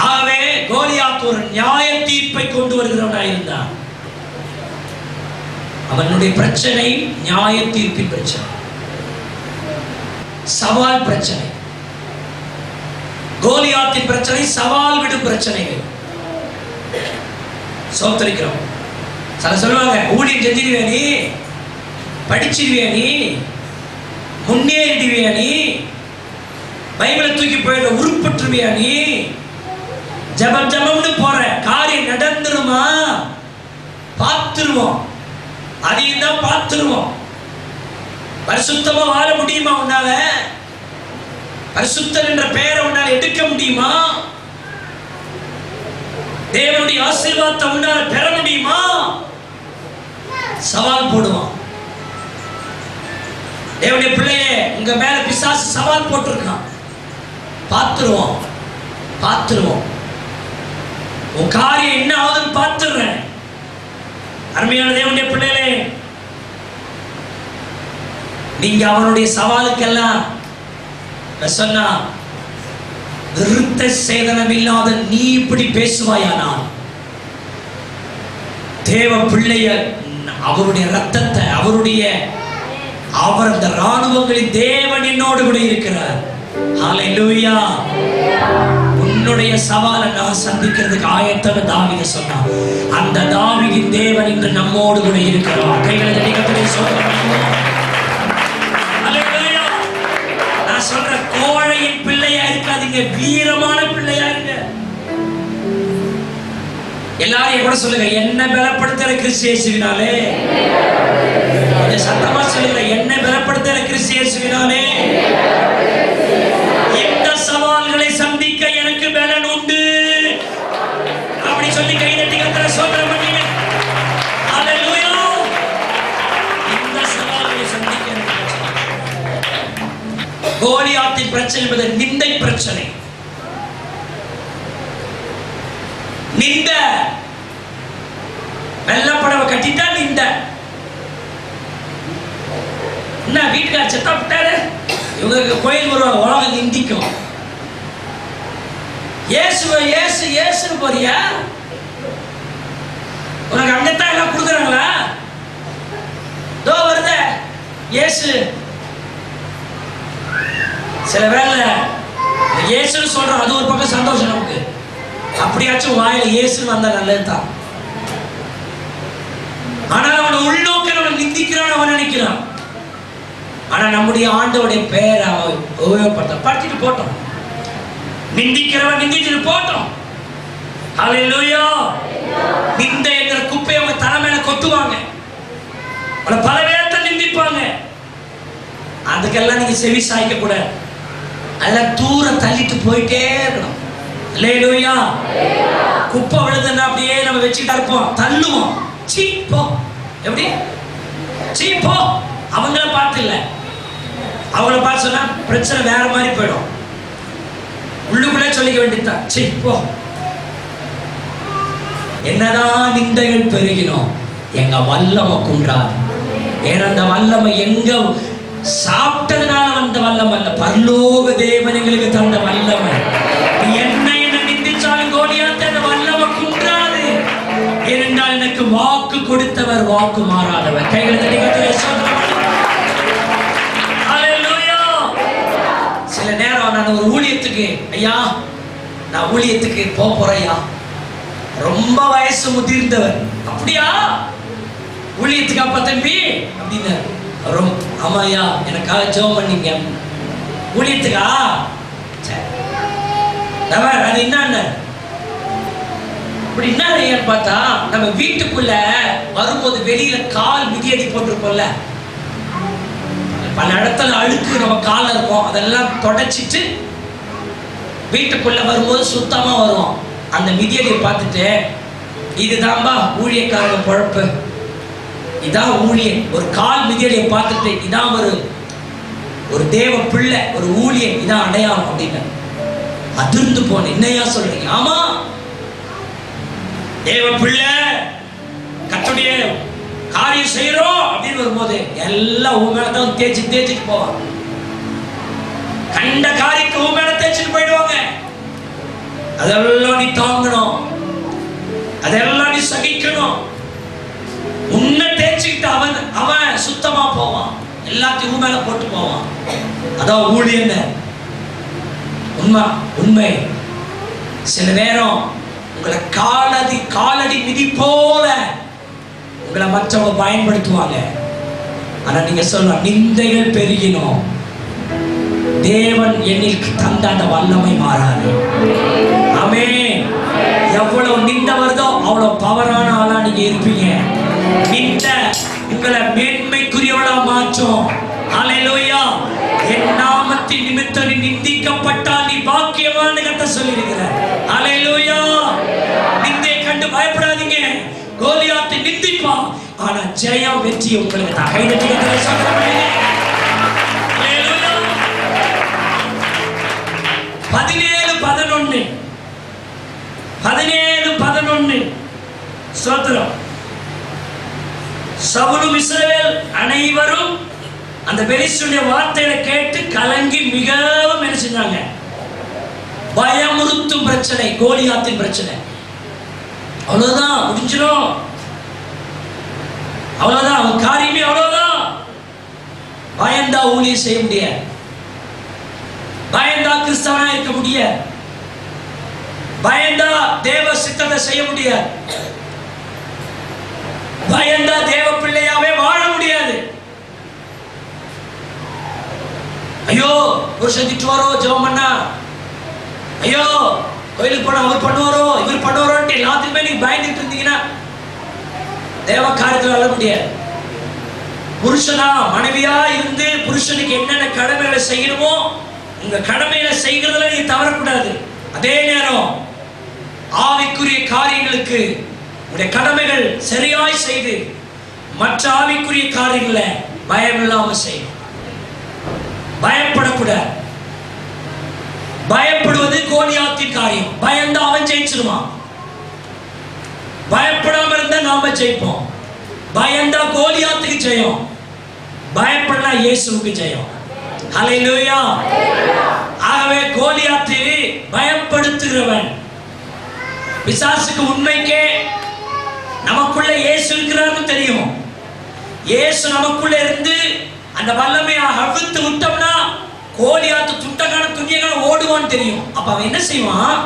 ஆகவே கோலியாத் ஒரு நியாய தீர்ப்பை கொண்டு வருகிறவனாக இருந்தான். அவனுடைய பிரச்சனை நியாய தீர்ப்பின் பிரச்சனை, சவால் பிரச்சனை. கோலியாத்தின் பிரச்சனை சவால் விடும் பிரச்சனைகள். சோத்தரிக்கிறோம். சில சொல்லுவாங்க, ஊழியம் செஞ்சிருவியா நீ, படிச்சிருவியா நீ, முன்னேறிடுவியா நீ, பைபிளை தூக்கி போயிட உருப்பட்டுருவியா நீ, ஜபம் ஜபம்னு போற, காரியம் நடந்துருமா? பார்த்துருவோம், அதையும் தான் பார்த்துருவோம். பரிசுத்தமா வாழ முடியுமா உன்னால? பரிசுத்தம் என்ற பெயரை உன்னால எடுக்க முடியுமா? தேவனுடைய ஆசீர்வாதத்தை உன்னால பெற முடியுமா? சவால் போடுவான். தேவனுடைய பிள்ளையே, உங்க மேல பிசாசு சவால் போட்டிருக்கான். பார்த்துருவோம், பார்த்துருவோம். உன் காரியம் என்ன ஆகுதுன்னு பார்த்துடுறேன். அருமையான தேவனுடைய பிள்ளைகளே, நீங்க அவனுடைய சவாலுக்கெல்லாம் சொன்னா, விருத்த சேதனம் இல்லாத நீ இப்படி பேசுவாயானால், தேவ பிள்ளைய அவருடைய ரத்தத்தை அவர் அந்த ராணுவங்களின் தேவன் என்னோடு கூட இருக்கிறார். ஹல்லேலூயா. உன்னுடைய சவாலை நான் சந்திக்கிறதுக்கு ஆயத்தம் தாவீது சொன்னான். அந்த தாவீதின் தேவன் இன்று நம்மோடு கூட இருக்கிறார். கைகளை தட்டி கர்த்தரை ஸ்தோத்திரம். ஹல்லேலூயா. நான் சொல்ற கோழையின் பிள்ளையா இருக்காதீங்க, வீரமான பிள்ளையா இருங்க. எல்லாரும் கூட சொல்லுங்க, என்ன பலப்படுத்துற கிறிஸ்து இயேசுவினாலே. கொஞ்சம் சத்தமா சொல்லுங்க, என்ன பலப்படுத்துற கிறிஸ்து இயேசுவினாலே. இந்த சவால்களை சந்திக்க எனக்கு பலன் உண்டு அப்படி சொல்லி கை தட்டி கர்த்தரை ஸ்தோத்திரம் பண்ணுங்க. ஹல்லேலூயா. இந்த சவால்களை சந்திக்க எனக்கு கோலியாத்தின் பிரச்சனை என்பது நிந்தை பிரச்சனை. நிந்த வெள்ளப்படவை கட்டிட்டா நிந்த. என்ன வீட்டுக்கார செத்தா விட்டாரு, இவங்க கோயில் வருவாங்க, உலகம் நிந்திக்கும். இயேசுவை இயேசு இயேசுன்னு போறியா? உனக்கு அங்கத்தான் எல்லாம் கொடுக்குறாங்களா? தோ வருத இயேசு. சில வேலை இயேசுன்னு சொல்றோம், அது ஒரு பக்கம் சந்தோஷம் நமக்கு. அப்படியாச்சும் வாயில இயேசுன்னு வந்தா நல்லதுதான். ஆனால் அவன் உள்நோக்கில் அவன் நிந்திக்கிறான், அவன் நினைக்கிறான். ஆனா நம்முடைய ஆண்டவருடைய பெயரை அவன் உபயோகப்படுத்த படிச்சுட்டு போட்டோம். நிந்திக்கிறவன் நிந்திச்சுட்டு போட்டோம். ஹல்லேலூயா. நிந்தை என்கிற குப்பையை அவங்க தலைமையில கொட்டுவாங்க, பல பேர்த்த நிந்திப்பாங்க. அதுக்கெல்லாம் நீங்க செவி சாய்க்க கூடாது. அதெல்லாம் தூர தள்ளிட்டு போயிட்டே இருக்கணும். ஹல்லேலூயா. குப்பை விழுதுன்னா அப்படியே நம்ம வச்சுக்கிட்டா இருப்போம், தள்ளுவோம். சீ போ, எப்படி சீ போ. அவங்கள பார்த்து இல்லை, அவங்கள பார்த்து சொன்னா பிரச்சனை வேற மாதிரி போயிடும். உள்ளுக்குள்ளே சொல்லிக்க வேண்டியதுதான், சீ போ. என்னதான் நிந்தைகள் பெருகினோம், எங்க வல்லமை குன்றாது. ஏன்னா அந்த வல்லமை எங்க சாப்பிட்டதுனால வந்த வல்லமை அல்ல, பரலோக தேவன் எங்களுக்கு தந்த வல்லமை. என்ன நிந்திச்சாலும் கோலியாத் அந்த வல்லமை குன்றாது. ஏனென்றால் எனக்கு வாக்கு கொடுத்தவர் வாக்கு மாறாதவர். கைகளை தட்டி கர்த்தரை ஸ்தோத்திரம் பண்ணுங்க. ஹல்லேலூயா. சில நேரம் நான் ஒரு ஊழியத்துக்கு, ஐயா நான் ஊழியத்துக்கு போறேயா, ரொம்ப வயசு முதிர்ந்தவர். அப்படியா? ஊழியத்துக்கு அப்பா தம்பி அப்படின்னு. ஆமாயா, எனக்காக ஜெபம் பண்ணீங்க. ஊழியத்துக்கா? அது என்ன இப்படி என்ன ஏன்னு பார்த்தா, நம்ம வீட்டுக்குள்ள வரும்போது வெளியில கால் மிதியடி போட்டிருப்போம்ல, பல இடத்துல அழுக்கு நம்ம கால இருக்கும், அதெல்லாம் தொடச்சிட்டு வீட்டுக்குள்ள வரும்போது சுத்தமா வருவோம். அந்த மிதியடியை பார்த்துட்டு, இதுதான்பா ஊழியக்காரங்க பொழப்பு, இதான் ஊழியன். ஒரு கால் மிதியடியை பார்த்துட்டு, இதான் ஒரு தேவ பிள்ளை, ஒரு ஊழியன், இதான் அடையாளம் அப்படின்னு அதிர்ந்து போனேன். என்னையா சொல்றீங்க? ஆமா, தேவ பிள்ளை கர்த்தருடைய காரியம் செய்யறோம் அப்படின்னு வரும்போது எல்லாம் உன் மேலதான் தேய்ச்சிட்டு போவாங்க. கண்ட காரியத்தை உன் மேல தேய்ச்சிட்டு போயிடுவாங்க. அதெல்லாம் நீ தாங்கணும், அதெல்லாம் நீ சகிக்கணும். உன்னை தேய்ச்சிக்கிட்டு அவன் சுத்தமா போவான், எல்லாத்தையும் உன் மேல போட்டு போவான். அதான் ஊழியன். உண்மை. சில நேரம் உங்களை காலடி மிதி போல உங்களை மற்றவங்க பயன்படுத்துவாங்க. ஆனா நீங்க சொல்லலாம், நிந்தைகள் பெருகினோம், தேவன் என்னில் தந்த அந்த வல்லமை மாறாது. ஆமென். எவ்வளவு நிந்தை வருதோ அவ்வளவு பவரான ஆளா நீங்க இருப்பீங்க. நிந்தை உங்களை மேன்மைக்குரியவளா மாற்றும். ஹல்லேலூயா. என் நாமத்தின் நிமித்தம் நீ நிந்திக்கப்பட்டால் நீ பாக்கியவான் கர்த்தர் சொல்லியிருக்கிறார். ஹல்லேலூயா. நிந்தை கண்டு பயப்படாதீங்க. கோலியாத்தை நிந்திப்பான், ஆனா ஜெயம் வெற்றி உங்களுக்கு தான். கைது சொல்றேன். 17:11 ஸ்தோத்திரம். சவுலும் இஸ்ரவேல் அனைவரும் அந்த பெலிஸ்தருடைய வார்த்தைகளை கேட்டு கலங்கி மிகவும் என்ன செஞ்சாங்க? பயமுறுத்தும் பிரச்சனை, கோலியாத்தின் பிரச்சனை. அவ்வளவுதான், முடிஞ்சிடும், அவ்வளவுதான், அவன் காரியமே அவ்வளவுதான். பயந்தா ஊழியம் செய்ய முடியாது, பயந்தா கிறிஸ்தவனா இருக்க முடியாது, பயந்தா தேவ சித்தத்தை செய்ய முடியாது, பயந்தா தேவ பிள்ளையாவே வாழ முடியாது. ஐயோ புருஷன் திட்டுவாரோ ஜெபம் பண்ணா, ஐயோ கோயிலுக்கு போனா அவர் பண்ணுவாரோ இவர் பண்ணுவாரோன்ட்டு எல்லாத்துக்குமே நீங்க பயந்துட்டு இருந்தீங்கன்னா தேவ காரியத்தில் வாழ முடியாது. புருஷனா மனைவியா இருந்து புருஷனுக்கு என்னென்ன கடமைகளை செய்யணுமோ உங்க கடமைகளை செய்கிறதுல நீ தவறக்கூடாது. அதே நேரம் ஆவிக்குரிய காரியங்களுக்கு உடைய கடமைகள் சரியாய் செய்து மற்ற ஆவிக்குரிய காரியங்களை பயம் இல்லாம செய்யணும். பயப்படக்கூடாது. பயப்படுவது கோலியாத்தின் காரியம். பயந்தா அவன் ஜெயிச்சிருவான். பயப்படாம இருந்தா நாம ஜெயிப்போம். பயந்தா கோலியாத்துக்கு ஜெயம், பயப்படனா இயேசுவுக்கு ஜெயம். ஹல்லேலூயா. ஆகவே கோலியாத்து பயப்படுத்துகிறவன். பிசாசுக்கு உண்மைக்கே நமக்குள்ள இயேசு இருக்கிறார்னு தெரியும். இயேசு நமக்குள்ள இருந்து அந்த வல்லமையை அவிழ்த்து விட்டோம்னா கோலியாத்து துட்டக்கான துணியக்கான ஓடுவான்னு தெரியும். அப்ப அவன் என்ன செய்வான்?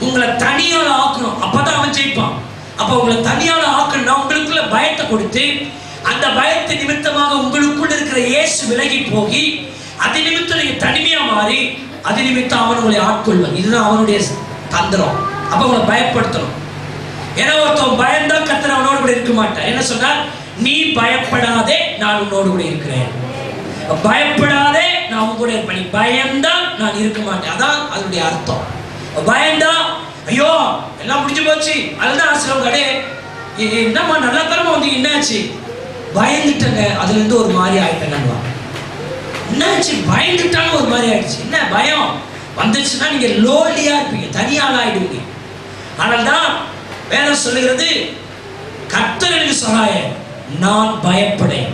உங்களை தனியால ஆக்கணும், அப்பதான் அவன் ஜெயிப்பான். அப்ப உங்களை தனியால ஆக்கணும்னா உங்களுக்குள்ள பயத்தை கொடுத்து அந்த பயத்தை நிமித்தமாக உங்களுக்குள்ள இருக்கிற இயேசு விலகி போகி அது நிமித்தம் நீங்க தனிமையா மாறி அது நிமித்தம் அவன் உங்களை ஆட்கொள்வான். இதுதான் அவனுடைய தந்திரம். அப்ப உங்களை பயப்படுத்தணும். ஏன்னா ஒருத்தன் பயந்தா கர்த்தர் அவனோடு கூட இருக்க மாட்டான். என்ன சொன்னார்? நீ பயப்படாதே, நான் உன்னோடு கூட இருக்கிறேன். பயப்படாதே, நான் உங்க கூட இருப்பேன். பயந்தா நான் இருக்க மாட்டேன். அதான் அதனுடைய அர்த்தம். பயந்தா ஐயோ எல்லாம் முடிஞ்சு போச்சு, அதுதான் சிலவங்க என்னம்மா நல்லா தரமா வந்து என்னாச்சு? பயந்துட்டங்க, அதுல இருந்து ஒரு மாதிரி ஆயிட்டங்க. என்னாச்சு? பயந்துட்டாங்க, ஒரு மாதிரி ஆயிடுச்சு. என்ன பயம் வந்துச்சுன்னா நீங்க லோலியா இருப்பீங்க, தனியால் ஆயிடுவீங்க. ஆனால்தான் வேதம் சொல்லுகிறது, கர்த்தர் எனக்கு சகாயம், நான் பயப்படேன்,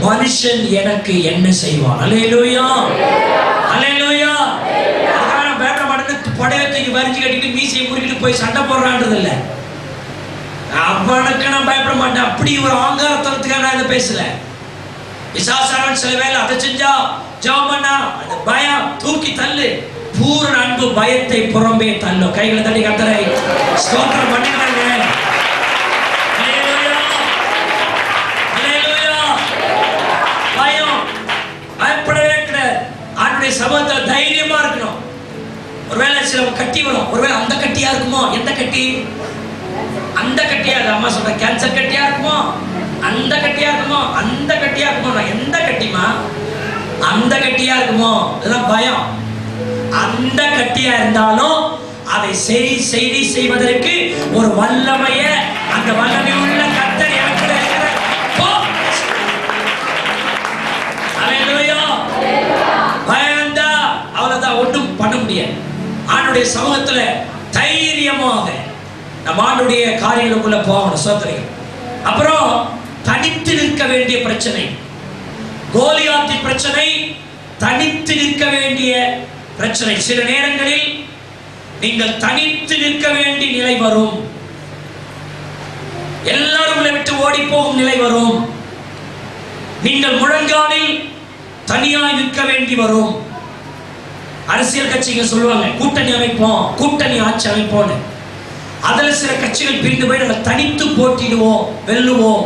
மனுஷன் எனக்கு என்ன செய்வான். அல்லேலூயா, அல்லேலூயா. அதுக்காக பயப்பட மாட்டேன்னு படையத்தைக்கு வரிஞ்சு கட்டிட்டு மீசையை முறுக்கிட்டு போய் சண்டை போடுறான்றது இல்லை. அவனுக்கு நான் பயப்பட மாட்டேன். அப்படி ஒரு ஆங்காரத்தனத்துக்காக நான் இதை பேசல. விசாசாரன் சில வேலை அதை செஞ்சா ஜெபம் பண்ணா அந்த பயம் தூக்கி தள்ளு. பூரண அன்பு பயத்தை புறம்பே தள்ளும். கைகளை தள்ளி கர்த்தரை ஸ்தோத்திரம் பண்ணுகிறாங்க. அல்லேலூயா, அல்லேலூயா. பயம் பயப்படவே கிடையாது. ஆண்டுடைய சமூகத்தில் தைரியமா இருக்கணும். ஒருவேளை சில கட்டி வரும், ஒருவேளை அந்த கட்டியா இருக்குமோ? எந்த கட்டி? அந்த கட்டியா, அம்மா சொல்ற கேன்சர் கட்டியா இருக்குமோ, அந்த கட்டியா இருக்குமோ, அந்த கட்டியா இருக்குமோ. நான் எந்த கட்டிமா? அந்த கட்டியா இருக்குமோ, இதெல்லாம் பயம். அந்த கட்டியா இருந்தாலும் அதை செய்தி செய்வதற்கு ஒரு வல்லமைய, அந்த வல்லமை உள்ள கர்த்தர் எனக்கு இருக்கிறார். ஹல்லேலூயா. பயந்தா அவ்வளவுதான், ஒன்றும் பண்ண முடியாது. ஆண்டுடைய சமூகத்துல தைரியமாக நம்ம ஆண்டுடைய காரியங்களுக்குள்ள போகணும். சோதனைகள். அப்புறம் தனித்து நிற்க வேண்டிய பிரச்சனை, கோலியாத்தின் பிரச்சனை, தனித்து நிற்க வேண்டிய பிரச்சனை. சில நேரங்களில் நீங்கள் தனித்து நிற்க வேண்டிய நிலை வரும். எல்லாரும் விட்டு ஓடி போகும் நிலை வரும். நீங்கள் முழங்காலில் தனியாய் நிற்க வேண்டி வரும். அரசியல் கட்சிங்க சொல்லுவாங்க கூட்டணி அமைப்போம், கூட்டணி ஆட்சி அமைப்போம். அதுல சில கட்சிகள் பிரிந்து போய் நாங்கள் தனித்து போட்டிடுவோம், வெல்லுவோம்.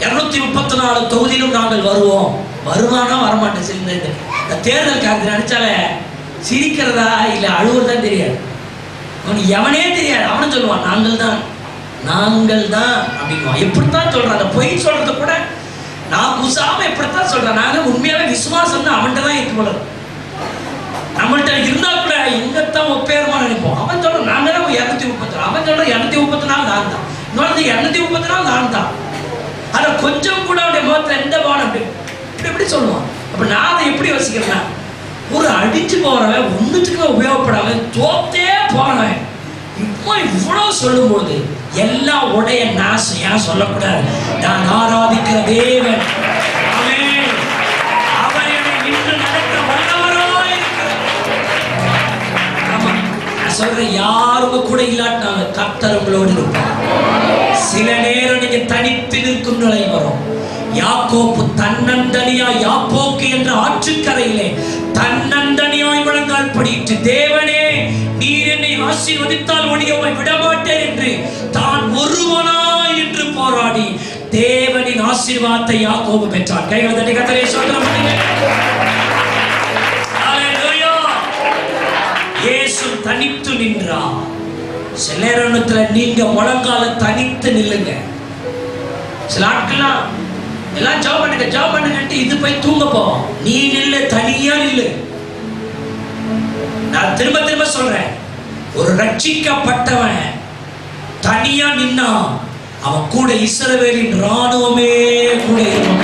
234 தொகுதியிலும் நாங்கள் வருவோம். வருமானா வரமாட்டேன். இந்த தேர்தல் காலத்தில் நினைச்சாலே சிரிக்கிறதா இல்லை அழுவுறதா தெரியாது. அவனுக்கு எவனே தெரியாது. அவனும் சொல்லுவான் நாங்கள் தான், நாங்கள் தான் அப்படின்வான். எப்படித்தான் சொல்றான்? அந்த பொய் சொல்றத கூட நான் குசாம எப்படித்தான் சொல்றேன். நாங்கள் உண்மையாவே விசுவாசம் தான் அவன்கிட்ட தான் இருக்கு போல. நம்மள்கிட்ட இருந்தா கூட எங்கத்தான் ஒப்பேரமா நினைப்போம். அவன் சொல்ற நாங்க தான் 234, அவன் சொல்ற 234 நான் தான், இன்னொரு 234 நான் தான். அதை கொஞ்சம் கூட அவனுடைய முகத்துல எந்த பானம் இப்படி சொல்லுவான். அப்ப நான் அதை எப்படி யோசிக்கிறேன்னா, ஒரு அடிச்சு போறவன், ஒன்றுத்துக்கு உபயோகப்படாம தோத்தே போறவன் இப்போ இவ்வளவு சொல்லும்போது எல்லாம் உடைய நாசம் ஏன் சொல்லக்கூடாது? நான் ஆராதிக்கிற தேவன், அவன் என்னை நின்று நடக்க வல்லவரோ இருக்கிறார். ஆமா, நான் சொல்றேன், யாருமே கூட இல்லாட்டாலும் கர்த்தர் உங்களோடு இருப்பார். சில நேரம் நீங்க தனித்து நிற்கும் நிலை வரும். யாக்கோப்பு தன்னந்தனியா, யாப்போக்கு என்ற ஆற்றுக்கரையிலே தன்னந்தனியாய் முழங்கால் படிட்டு, தேவனே நீர் என்னை ஆசீர்வதித்தால் ஒழிய உம்மை விடமாட்டேன் என்று தான் ஒருவனாய் என்று போராடி தேவனின் ஆசீர்வாதத்தை யாக்கோபு பெற்றான். கைகளை தட்டி கர்த்தரை ஸ்தோத்திரம் பண்ணுங்க. ஹல்லேலூயா. இயேசு தனித்து நின்றார். சில நேரத்துல நீங்க முழங்கால தனித்து நில்லுங்க. சில ஆட்கள்லாம் எல்லாம் ஜாப் பண்ணுங்க இது போய் தூங்க போவோம். நீ நில்லு, தனியா நில்லு. நான் திரும்ப திரும்ப சொல்றேன், ஒரு ரட்சிக்கப்பட்டவன் தனியா நின்னா அவன் கூட இஸ்ரவேலின் ராணுவமே கூட இருக்கும்.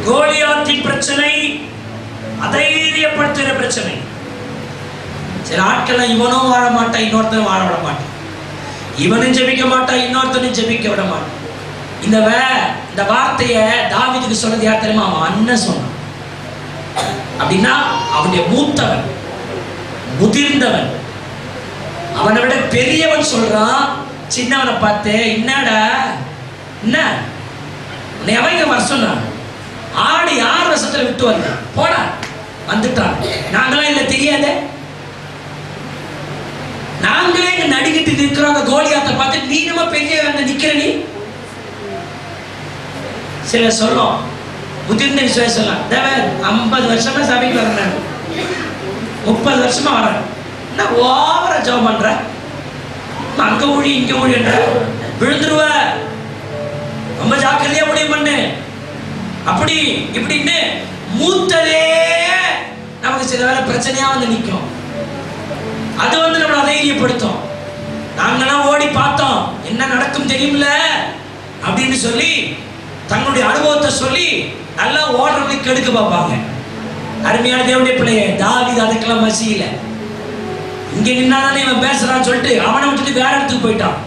கோலியாத்தின் பிரச்சனை அதைரியப்படுத்துகிற பிரச்சனை. சில ஆட்கள் இவனும் வாழ மாட்டான், இன்னொருத்தனும் வாழ விட மாட்டான். இவனும் ஜெபிக்க மாட்டான், இன்னொருத்தனும் ஜெபிக்க விட மாட்டான். இந்த வார்த்தையை தாவீதுக்கு சொன்னது யார் தெரியுமா? அவன் அண்ணன் சொன்னான். அப்படின்னா அவனுடைய மூத்தவன், முதிர்ந்தவன், அவனை விட பெரியவன் சொல்றான் சின்னவனை பார்த்து, என்னடா என்ன உன்னை அவங்க வர சொன்னான்? ஆடு 6 வருஷத்துல விட்டு வந்த போடா வந்துட்டான். நாங்களாம் இல்ல தெரியாத, நாங்களே இங்க நடிக்கிட்டு நிற்கிறோம். அந்த கோலியாத்தை பார்த்து நீ நம்ம பெரிய நிக்கிற நீ. சில சொல்லும் முதிர்ந்த விசுவாசி சொல்லலாம், தேவன் 50 வருஷமா சபைக்கு வரேன், 30 வருஷமா வரேன், என்ன ஓவரா ஜெபம் பண்ற, அங்க ஊழி இங்க ஊழின்ற, விழுந்துருவ, ரொம்ப ஜாக்கிரதையா முடிவு பண்ணு, அப்படி இப்படின்னு மூத்ததே நமக்கு சில வேலை பிரச்சனையா வந்து நிற்கும். அது வந்து நம்மளை தைரியப்படுத்தும். நாங்களாம் ஓடி பார்த்தோம், என்ன நடக்கும் தெரியுமில்ல அப்படின்னு சொல்லி தங்களுடைய அனுபவத்தை சொல்லி நல்லா ஓடுறவங்களுக்கு கெடுக்க பார்ப்பாங்க. அருமையான தேவனுடைய பிள்ளைய, தாவீது அதுக்கெல்லாம் மசியில. இங்க நின்னாதானே இவன் பேசுறான்னு சொல்லிட்டு அவனை விட்டுட்டு வேற இடத்துக்கு போயிட்டான்.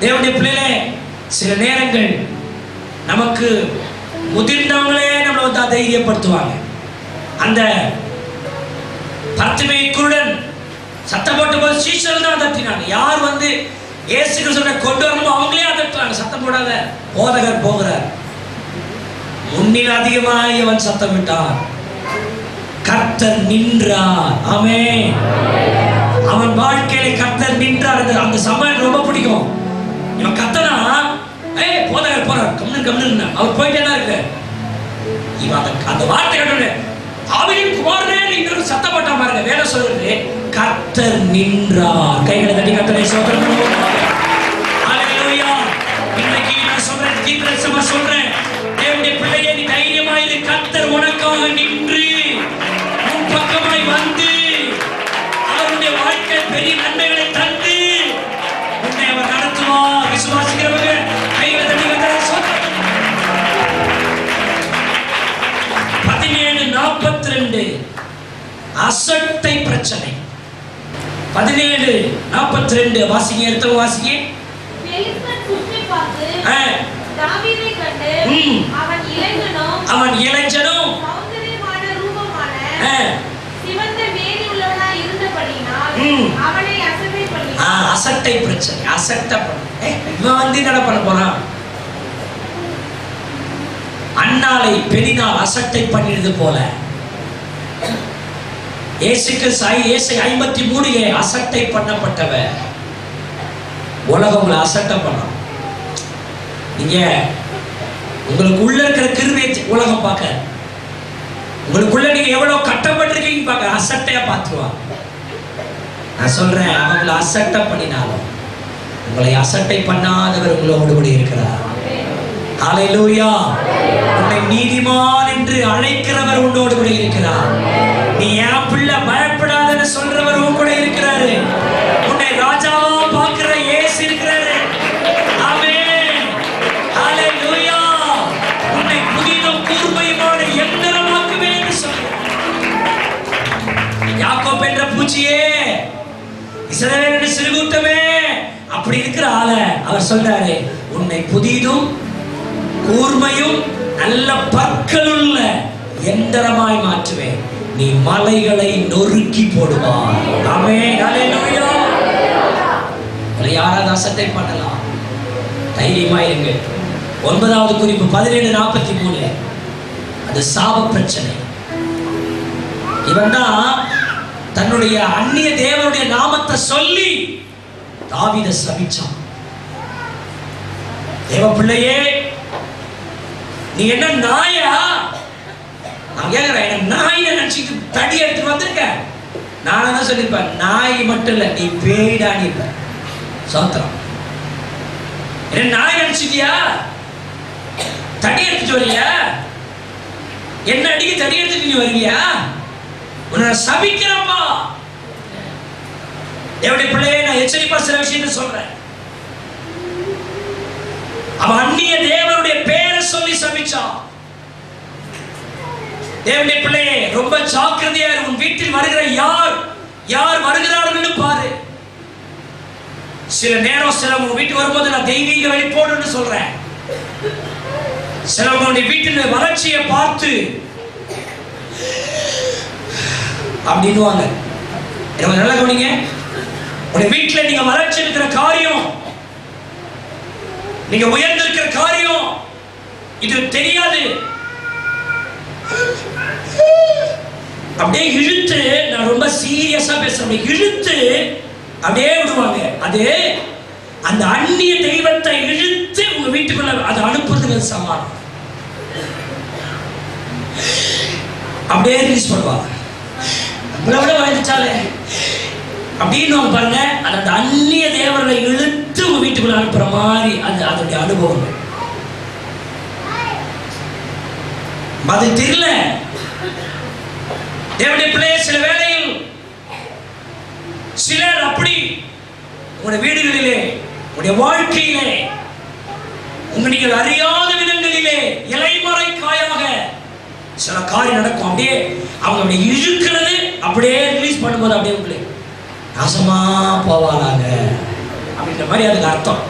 தேவனுடைய பிள்ளைகளே, சில நேரங்கள் நமக்கு முதிர்ந்தவங்களே நம்மளை வந்து தைரியப்படுத்துவாங்க. அந்த பர்த்திமை குருடன் சத்தம் போட்ட போது சீஷர்கள் தான் அதட்டினாங்க. யார் வந்து இயேசு கிறிஸ்துவை கொண்டு வரணும் அவங்களே அதட்டுறாங்க. சத்தம் போடாத, போதகர் போகிறார். முன்னில் அதிகமாய் அவன் சத்தம் விட்டான். கர்த்தர் நின்றார். ஆமென். அவன் வாழ்க்கையில கர்த்தர் நின்றார். அந்த சம்பவம் ரொம்ப பிடிக்கும். இவன் கத்தனா, போதகர் போறார், கம்னு அவர் போயிட்டே தான் இருக்கு. இவன் அந்த வார்த்தை கேட்டோன்னு, தாவீதின் குமாரனே சொல்றது, கர்த்தர் நின்றார். கைகளை தட்டி கர்த்தரை ஸ்தோத்திரம் பண்ணுவோம். ஹல்லேலூயா. இன்னைக்கு நான் சொல்றேன், தீர்க்கதரிசனமா சொல்றேன், தேவனுடைய பிள்ளையே நீ தைரியமாயிரு. கர்த்தர் உனக்காக நின்று உன் பக்கமாய் வந்து அவருடைய வாழ்க்கை பெரிய நன்மைகளை தந்து உன்னை அவர் நடத்துவார். விசுவாசிக்கிறவங்க கைகளை தட்டி கர்த்தரை ஸ்தோத்திரம். 17:42 அசட்டை பிரச்சனை. 17:42 வாசிங்க, எடுத்து வாசிங்க. பெலிஸ்தர் சுற்றி பார்த்து தாவீதை கண்டு அவன் இளைஞனும் சௌந்தரியமான ரூபமான சிவந்த மேனி உள்ளவனாய் இருந்தபடியினால் அவனை அசட்டை பண்ணினான். அசட்டை பிரச்சனை, அசட்டை பண்ண இவன் வந்து என்ன பண்ண போறான்? அன்னாளை பெரினால் அசட்டை பண்ணிடுது போல. இயேசுக்கு 53 அசட்டை பண்ணப்பட்டவ. உலகம் அசட்டை பண்ணும். நீங்க உங்களுக்கு உள்ள இருக்கிற கிருபையை உலகம் பார்க்க, உங்களுக்குள்ள நீங்க எவ்வளவு கட்டப்பட்டிருக்கீங்க பார்க்க அசட்டையா பார்த்துருவாங்க. நான் சொல்றேன், அவங்களை அசட்டை பண்ணினாலும் உங்களை அசட்டை பண்ணாதவர் உங்களோடு கூட இருக்கிறார். ஹல்லேலூயா. உன்னை நீதிமான் என்று அழைக்கிறவர் உன்னோடு கூட இருக்கிறார். நீ என் பிள்ளை பயப்படாதன்னு சொல்றவர் உன் கூட இருக்கிறாரு. உன்னை ராஜாவா பார்க்கிற இயேசு இருக்கிறாரு. ஆமென். ஹல்லேலூயா. உன்னை புதிதும் கூர்மையுமான எந்திரமாக்குவேன் என்று சொல்றார். யாக்கோபு என்ற பூச்சியே, இஸ்ரவேல் என்ற சிறுகூட்டமே, அப்படி இருக்கிற ஆளை அவர் சொல்றாரு, உன்னை புதிதும் கூர்மையும் நல்ல பற்களுள்ள எந்திரமாய் மாற்றுவேன். நீ மலைகளை நொறுக்கி போடுவாய். ஆமென். ஹல்லேலூயா. யாராவது அசட்டை பண்ணலாம், தைரியமா இருங்க. 9வது குறிப்பு 17:43 அது சாப பிரச்சனை. இவன் தான் தன்னுடைய அந்நிய தேவனுடைய நாமத்தை சொல்லி தாவீதை சபிச்சான். தேவ பிள்ளையே, நீ என்ன நாயா? நான் கேட்கிறேன், என்ன நாய் நினைச்சிட்டு தடி எடுத்து வந்திருக்க? நானும் தான் சொல்லியிருப்பேன், நாய் மட்டும் இல்லை, நீ பேய்டானி இருப்ப. சோத்திரம். என்ன நாய் நினைச்சிட்டியா? தடி எடுத்துட்டு வரியா? என்ன அடிக்க தடி எடுத்துட்டு நீ வருவியா? உன்னை சபிக்கிறப்பா. என்னுடைய பிள்ளையை நான் எச்சரிப்பா சில விஷயத்தை சொல்றேன். அவன் அந்நிய தேவனுடைய பேரை சொல்லி சபிச்சான். தேவனுடைய பிள்ளையே, ரொம்ப ஜாக்கிரதையா இரு. உன் வீட்டில் வருகிற யார் வருகிறார்கள் பாரு. சில நேரம் சிலவங்க வீட்டுக்கு வரும்போது நான் தெய்வீக வெளிப்போடுன்னு சொல்றேன். சிலவங்களுடைய வீட்டில் வளர்ச்சியை பார்த்து அப்படின்னுவாங்க. நல்லா கவனிங்க. உங்க வீட்டில் நீங்க வளர்ச்சி இருக்கிற காரியம், நீங்க உயர்ந்திருக்கிற காரியம் இது தெரியாது. அப்படியே இழுத்து, நான் ரொம்ப சீரியஸா பேசுறேன், இழுத்து அப்படியே விடுவாங்க. அது அந்த அந்நிய தெய்வத்தை இழுத்து உங்க வீட்டுக்குள்ள அதை அனுப்புறதுக்கு சமானம். அப்படியே ரிலீஸ் பண்ணுவாங்க. நம்மளை விட வாழ்ந்துச்சாலே அப்படின்னு பாருங்க. அது அந்த அந்நிய தேவர்களை இழுத்து உங்க வீட்டுக்குள்ள அனுப்புற மாதிரி அது அதனுடைய அனுபவம். அது தெரியல. தேவனுடைய பிள்ளையை சில வேளையில் சிலர் அப்படி உங்களுடைய வீடுகளிலே, உங்களுடைய வாழ்க்கையிலே, நீங்கள் அறியாத விதங்களிலே இலைமறை காயாக சில காரியம் நடக்கும். அப்படியே அவங்க அப்படியே இழுக்கிறது, அப்படியே ரிலீஸ் பண்ணும்போது அப்படியே உங்களே நாசமா போவாங்க அப்படின்ற மாதிரி அதுக்கு அர்த்தம்.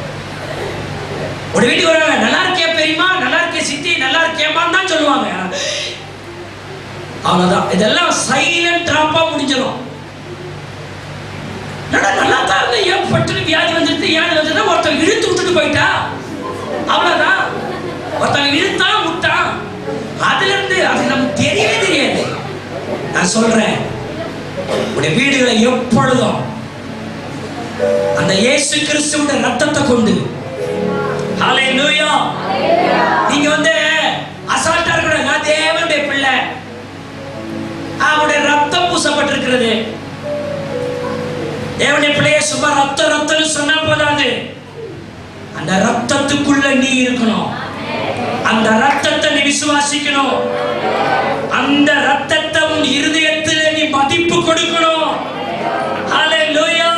ஒரு வீட்டுக்கு வராங்க, நல்லா இருக்கே பெரியமா, நல்லா இருக்கே சித்தி, நல்லா இருக்கேமான்னு தான் சொல்லுவாங்க. அவ்வளவுதான். இதெல்லாம் சைலண்ட் டிராப்பா முடிஞ்சிடும். நல்லா தான் இருந்த, ஏன் பட்டு வியாதி வந்துட்டு, ஏன் வந்துட்டு ஒருத்தன் இழுத்து விட்டுட்டு போயிட்டா, அவ்வளவுதான். ஒருத்தன் இழுத்தா விட்டான், அதுல இருந்து அது நமக்கு தெரியவே தெரியாது. நான் சொல்றேன், உடைய வீடுகளை எப்பொழுதும் அந்த இயேசு கிறிஸ்துவோட ரத்தத்தை கொண்டு, ஹல்லேலூயா, நீங்க வந்து அசால்ட்டா இருக்கணும். நான் தேவனுடைய பிள்ளை, அவருடைய ரத்தம் பூசப்பட்டிருக்கிறது, தேவனுடைய பிள்ளையை சும்மா ரத்தம்னு சொன்னா போதாது. அந்த ரத்தத்துக்குள்ள நீ இருக்கணும். அந்த ரத்தத்தை நீ விசுவாசிக்கணும். அந்த ரத்தத்தை உன் இருதயத்தில் நீ மதிப்பு கொடுக்கணும். ஹல்லேலூயா,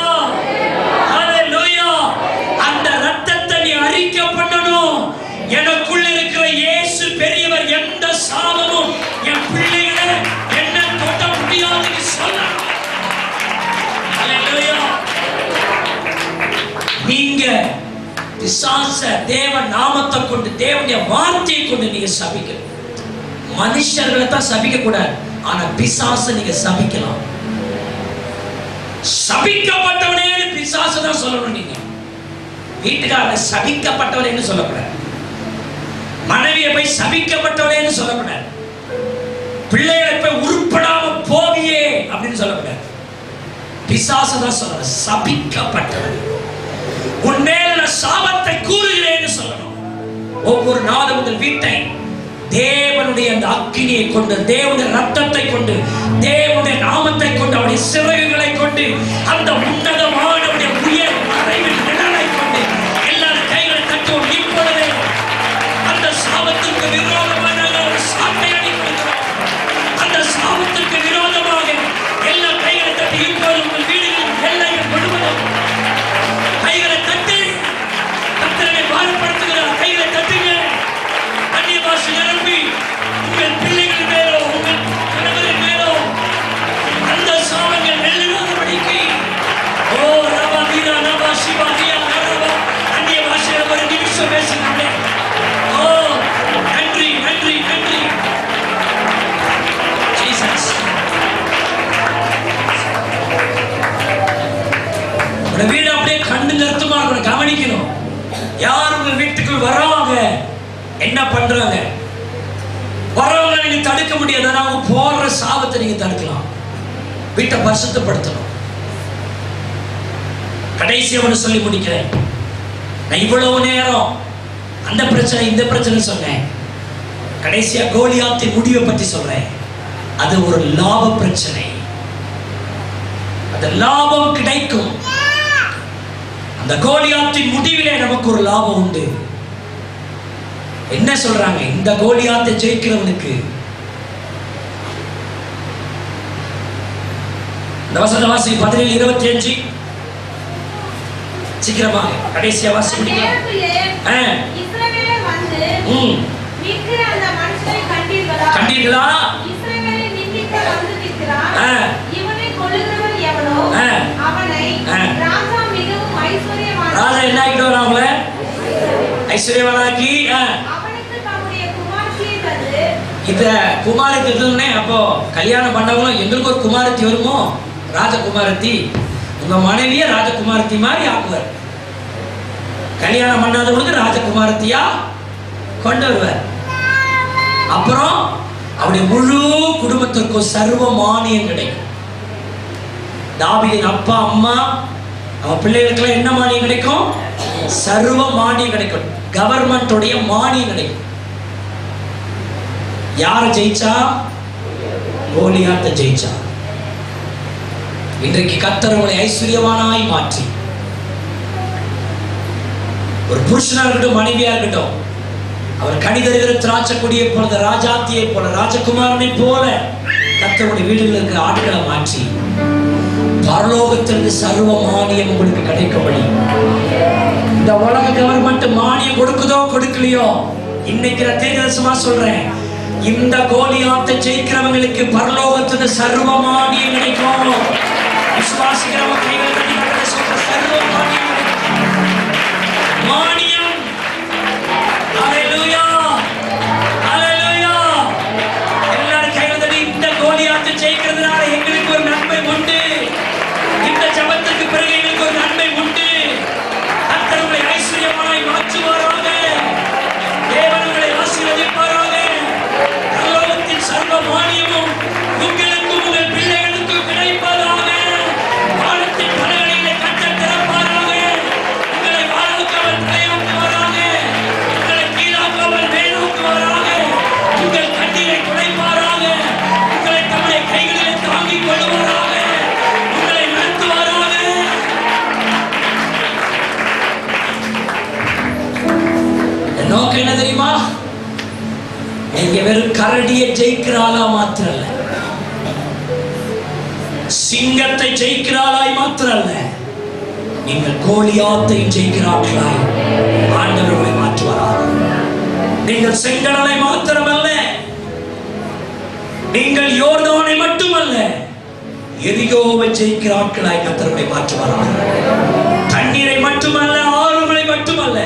ஹல்லேலூயா. அந்த ரத்தத்தை நீ அறிக்கை பண்ணணும். எனக்குள்ள இருக்கிற இயேசு பெரியவர், எந்த சாபமும் என் பிள்ளைகளை என்ன தொட்ட முடியாதுன்னு சொல்லணும். ஹல்லேலூயா. நீங்க பிசாச தேவ நாமத்தை கொண்டு, தேவனுடைய வார்த்தையை கொண்டு நீங்க சபிக்கணும். மனுஷர்களை தான் சபிக்க கூடாது, ஆனா பிசாச நீங்க சபிக்கலாம். சபிக்கப்பட்டவனே பிசாசு தான் சொல்லணும். நீங்க வீட்டுக்காரனை சபிக்கப்பட்டவனேன்னு சொல்லக்கூடாது. மனைவியை போய் சபிக்கப்பட்டவனேன்னு சொல்லக்கூடாது. பிள்ளைகளை போய் உருப்படாம போவியே அப்படின்னு சொல்லக்கூடாது. பிசாசு தான் சொல்லணும். சபிக்கப்பட்டவன், உன்மேல சாபத்தை கூறுகிறேன்னு சொல்லணும். ஒவ்வொரு நாளும் உங்கள் வீட்டை தேவனுடைய அந்த அக்கினியை கொண்டு, தேவனுடைய ரத்தத்தை கொண்டு, தேவனுடைய நாமத்தை கொண்டு, அவருடைய சிறகுகளை கொண்டு, அந்த உன்னதமான உயர் மறைவின் நிழலை கொண்டு எல்லாரும் கைகளை தட்டுவோம். இப்பொழுதே அந்த சாபத்திற்கு விரோதமாக ஒரு சாட்டை அடிக்கிறோம். அந்த சாபத்திற்கு விரோதமாக எல்லா கைகளை தட்டி இப்போது உங்கள் வீடுகளில் எல்லைகள் முழுவதும் கைகளை தட்டி கர்த்தரை பாரப்படுத்துகிறார். கைகளை தட்டுங்க. அந்நிய பாஷை நிரம்பி உங்கள் பிள்ளைகள் மேலோ உங்கள் கணவரின் மேலோ அந்த சாபங்கள் வெல்லுவதற்கு ஓ ரபா வீரா ரபா சிவா தியா ரபா அந்நிய பாஷையில் ஒரு நிமிஷம் பேசுகிறாங்க. ஓ நன்றி நன்றி நன்றி ஜீசஸ். உங்க வீடு அப்படியே கண்டு நிறுத்தமா இருக்கணும். கவனிக்கணும். யார் உங்க வீட்டுக்குள் வராங்க, என்ன பண்றாங்க, வரவங்க நீங்க தடுக்க முடியாது. அவங்க போற சாபத்தை நீங்க தடுக்கலாம். வீட்டை பரிசுத்தப்படுத்தணும். கடைசியா ஒன்று சொல்லி முடிக்கிறேன். நான் இவ்வளவு நேரம் அந்த பிரச்சனை இந்த பிரச்சனை சொன்னேன். கடைசியா கோலியாத்தின் முடிவை பற்றி சொல்றேன். அது ஒரு லாப பிரச்சனை. அந்த லாபம் கிடைக்கும். அந்த கோலியாத்தின் முடிவிலே நமக்கு ஒரு லாபம் உண்டு. என்ன சொல்றாங்க? இந்த கோலியாத்தை ஜெயிக்கிறவனுக்கு இந்த வசன வாசி 17:25 சீக்கிரமா கடைசியா வாசி முடிக்கலாம். இஸ்ரவேலர் வந்து நிற்கிற அந்த மனுஷனை கண்டீர்களா? கண்டீர்களா? இஸ்ரவேலை நிந்திக்க வந்து நிற்கிறான். இவனை கொல்லுகிறவன் எவனோ அவனை ராஜா மிகவும் ஐஸ்வர்யவான். ராஜா என்ன ஆகிடுவார்? அவங்கள ஐஸ்வர்யவானாக்கி அவனுக்கு தம்முடைய குமாரத்தியை தந்து. இத குமாரத்தி எதுன்னே அப்போ கல்யாணம் பண்ணவங்களும் எங்களுக்கு ஒரு குமாரத்தி வருமோ? ராஜகுமாரத்தி. உங்க மனைவிய ராஜகுமாரத்தி மாதிரி ஆக்குவார். கல்யாணம் பண்ணாதவங்களுக்கு ராஜகுமாரத்தியா கொண்டு வருவார். அப்புறம் அவருடைய முழு குடும்பத்திற்கும் சர்வ மானியம் கிடைக்கும். தாவீதின் அப்பா அம்மா அவன் பிள்ளைகளுக்கெல்லாம் என்ன மானியம் கிடைக்கும்? சர்வ மானியம் கிடைக்கும். கவர்மெண்டோடைய மானியம் கிடைக்கும். யாரை ஜெயிச்சா? கோலியாத்தை ஜெயிச்சா. இன்றைக்கு கர்த்தர் உங்களை ஐஸ்வர்யவானாய் மாற்றி, ஒரு புருஷனா இருக்கட்டும் மனைவியா இருக்கட்டும், அவர் கணிதருகிற திராட்சை கொடியை போல, ராஜாத்தியை போல, ராஜகுமாரனை போல கர்த்தருடைய வீடுகளில் இருக்கிற ஆட்களை மாற்றி பரலோகத்திலிருந்து சர்வ மானியம் உங்களுக்கு கிடைக்கும்படி, இந்த உலக கவர்மெண்ட் மானியம் கொடுக்குதோ கொடுக்கலையோ, இன்னைக்கு நான் தேர்தலமா சொல்றேன், இந்த கோலியாத்தை ஜெயிக்கிறவங்களுக்கு பரலோகத்திலிருந்து சர்வ மானியம் கிடைக்கும். விசுவாசிக்கிறவங்க கைகள் தட்டி கர்த்தரை சொல்ற சர்வ மானியம் மானியம். ஹல்லேலூயா, ஹல்லேலூயா. எல்லாரும் கைகள் தட்டி இந்த கோலியாத்தை ஜெயிக்கிறதுனால எங்களுக்கு ஒரு நன்மை உண்டு. இந்த ஜபத்துக்கு பிறகு எங்களுக்கு ஒரு நன்மை உண்டு. கர்த்தர் உங்களை ஐஸ்வர்யமாய் மாற்றுவாராக. தேவன் உங்களை ஆசீர்வதிப்பாராக. பரலோகத்தின் சர்வ மானியமும் உங்களுக்கும் உங்கள் பிள்ளைகளுக்கும் கிடைப்பதாக. வானத்தின் வெறும் கரடியை ஜெயிக்கிறாளா மாத்திரல்ல, சிங்கத்தை ஜெயிக்கிறாளாய் மாத்திரல்ல, நீங்கள் கோலியாத்தை ஜெயிக்கிறார்களாய் ஆண்டவர்களை மாற்றுவார். நீங்கள் செங்கடலை மாத்திரமல்ல, நீங்கள் யோர்தானை மட்டுமல்ல, எரிகோவை ஜெயிக்கிறார்களாய் கர்த்தரை மாற்றுவார். தண்ணீரை மட்டுமல்ல, ஆறுகளை மட்டுமல்ல,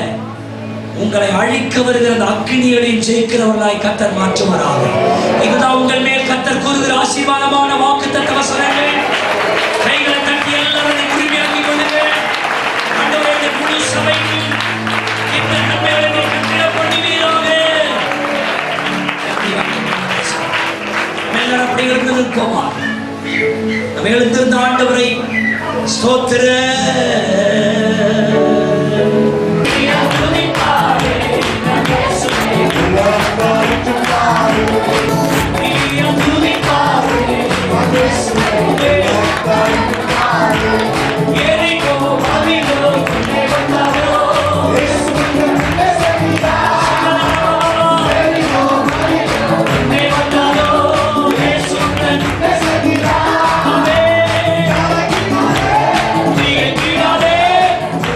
உங்களை அழிக்க வருகிற அந்த அக்கினிகளையும் ஜெயிக்கிறவர்களாய் கர்த்தர் மாற்றுவாராக. இதுதான் உங்கள் மேல் கர்த்தர் கூறுகிற ஆசீர்வாதமான வாக்குத்தத்த வசனங்கள். கைகளை தட்டி எல்லாரும் உரிமையாக்கி கொள்ளுங்கள். ஆண்டவரே, இந்த முழு சபைக்கும் இந்த நன்மைகளை கட்டிட பண்ணுவீராக. எல்லாரும் அப்படி இருந்து நிற்போமா? நம்ம எழுந்திருந்த ஆண்டவரை ஸ்தோத்திர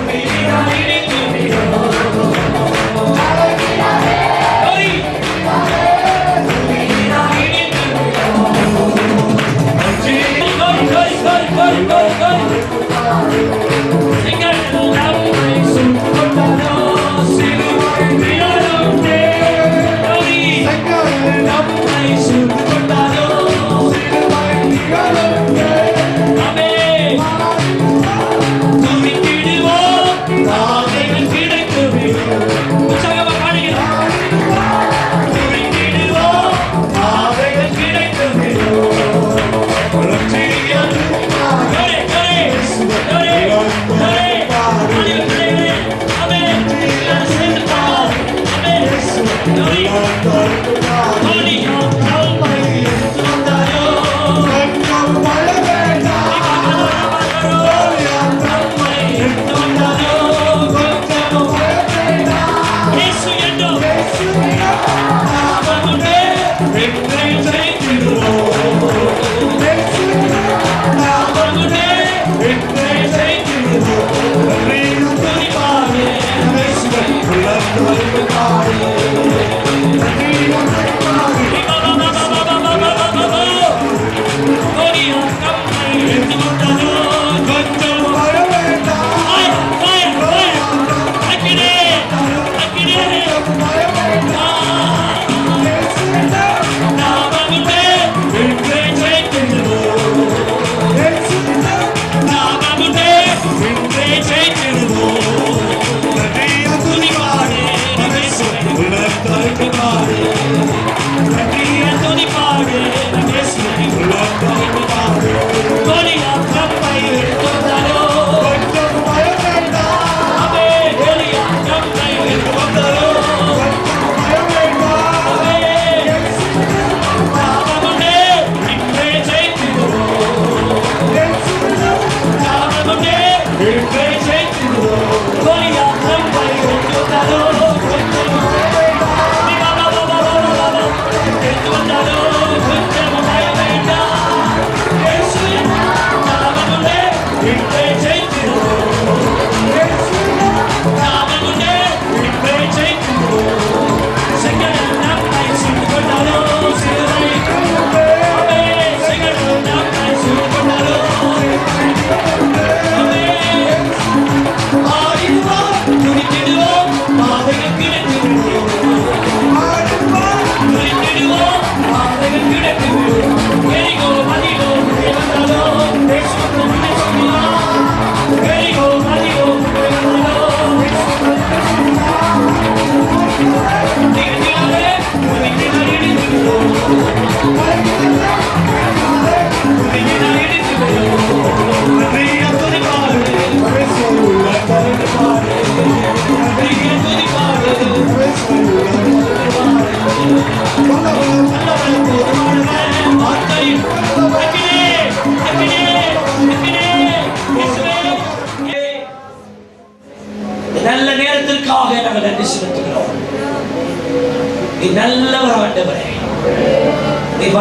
Amen.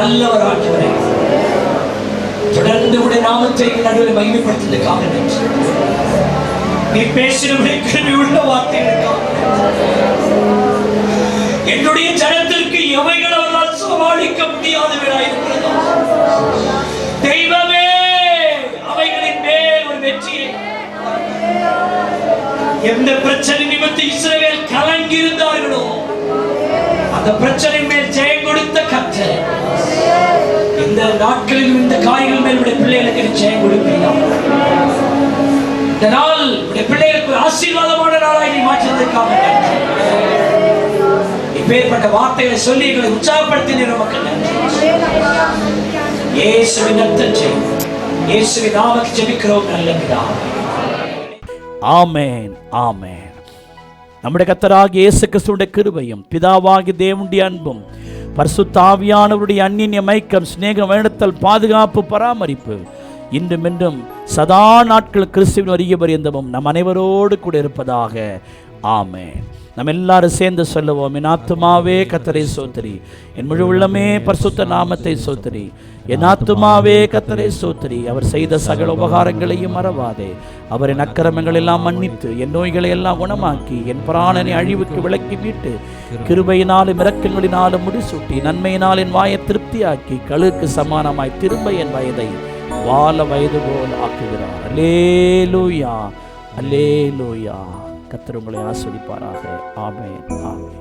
வல்லவர் ஆண்டவரே. தொடர்ந்து உடைய நாமத்தை நடுவில் மகிமைப்படுத்துவதற்காக நன்றி. நீ பேசின கிருபை உள்ள வார்த்தைகளுக்காக என்னுடைய ஜனத்திற்கு எவைகளால் சமாளிக்க முடியாதவர்களாய் இருக்கிறதோ தெய்வமே, அவைகளின் மேல் ஒரு வெற்றியை, எந்த பிரச்சனை நிமித்தம் இஸ்ரவேல் கலங்கி இருந்தார்களோ அந்த பிரச்சனை மேல் ஜெயம் கொடுத்த கர்த்தர் இந்த நாட்களில் இந்த காரியங்கள் மேல் உடைய பிள்ளைகளுக்கு ஜெயம் கொடுப்பீர்கள். இந்த நாள் உடைய பிள்ளைகளுக்கு ஆசீர்வாதமான நாளாய் நீ மாற்றுவதற்காக நன்றி. இப்பேற்பட்ட வார்த்தைகளை சொல்லி எங்களை உற்சாகப்படுத்தின மக்கள் நன்றி. இயேசுவின் ரத்தம் ஜெயம், இயேசுவின் நாமத்தில் ஜெபிக்கிறோம் நல்ல பிதாவே. ஆமென், ஆமென். நம்முடைய கர்த்தராகிய இயேசு கிறிஸ்துவின் கிருபையும் பிதாவாகிய தேவனுடைய அன்பும் பரிசுத்த ஆவியானவருடைய அந்நிய ஐக்கியம், சிநேகம், வேண்டத்தல், பாதுகாப்பு, பராமரிப்பு இன்றும் என்றும் சதா நாட்கள் கிறிஸ்துவின் வருகை பரியந்தமும் நம் அனைவரோடு கூட இருப்பதாக. ஆமென். நம்ம எல்லாரும் சேர்ந்து சொல்லுவோம். என் ஆத்துமாவே கர்த்தரை சோத்திரி, என் முழு உள்ளமே பரிசுத்த நாமத்தை சோத்திரி. என் ஆத்துமாவே கர்த்தரை சோத்திரி, அவர் செய்த சகல உபகாரங்களையும் மறவாதே. அவர் என் அக்கிரமங்கள் எல்லாம் மன்னித்து என் நோய்களை எல்லாம் குணமாக்கி என் பிராணனை அழிவுக்கு விலக்கி மீட்டு கிருபையினாலும் இரக்கங்களினாலும் முடிசூட்டி நன்மையினால் என் வாயை திருப்தியாக்கி கழுக்கு சமானமாய் திரும்ப என் வயதை வால வயது போல் ஆக்குகிறார். அல்லேலூயா, அல்லேலூயா. கர்த்தர் உங்களை ஆசீர்வதிப்பாராக. ஆமென், ஆமென்.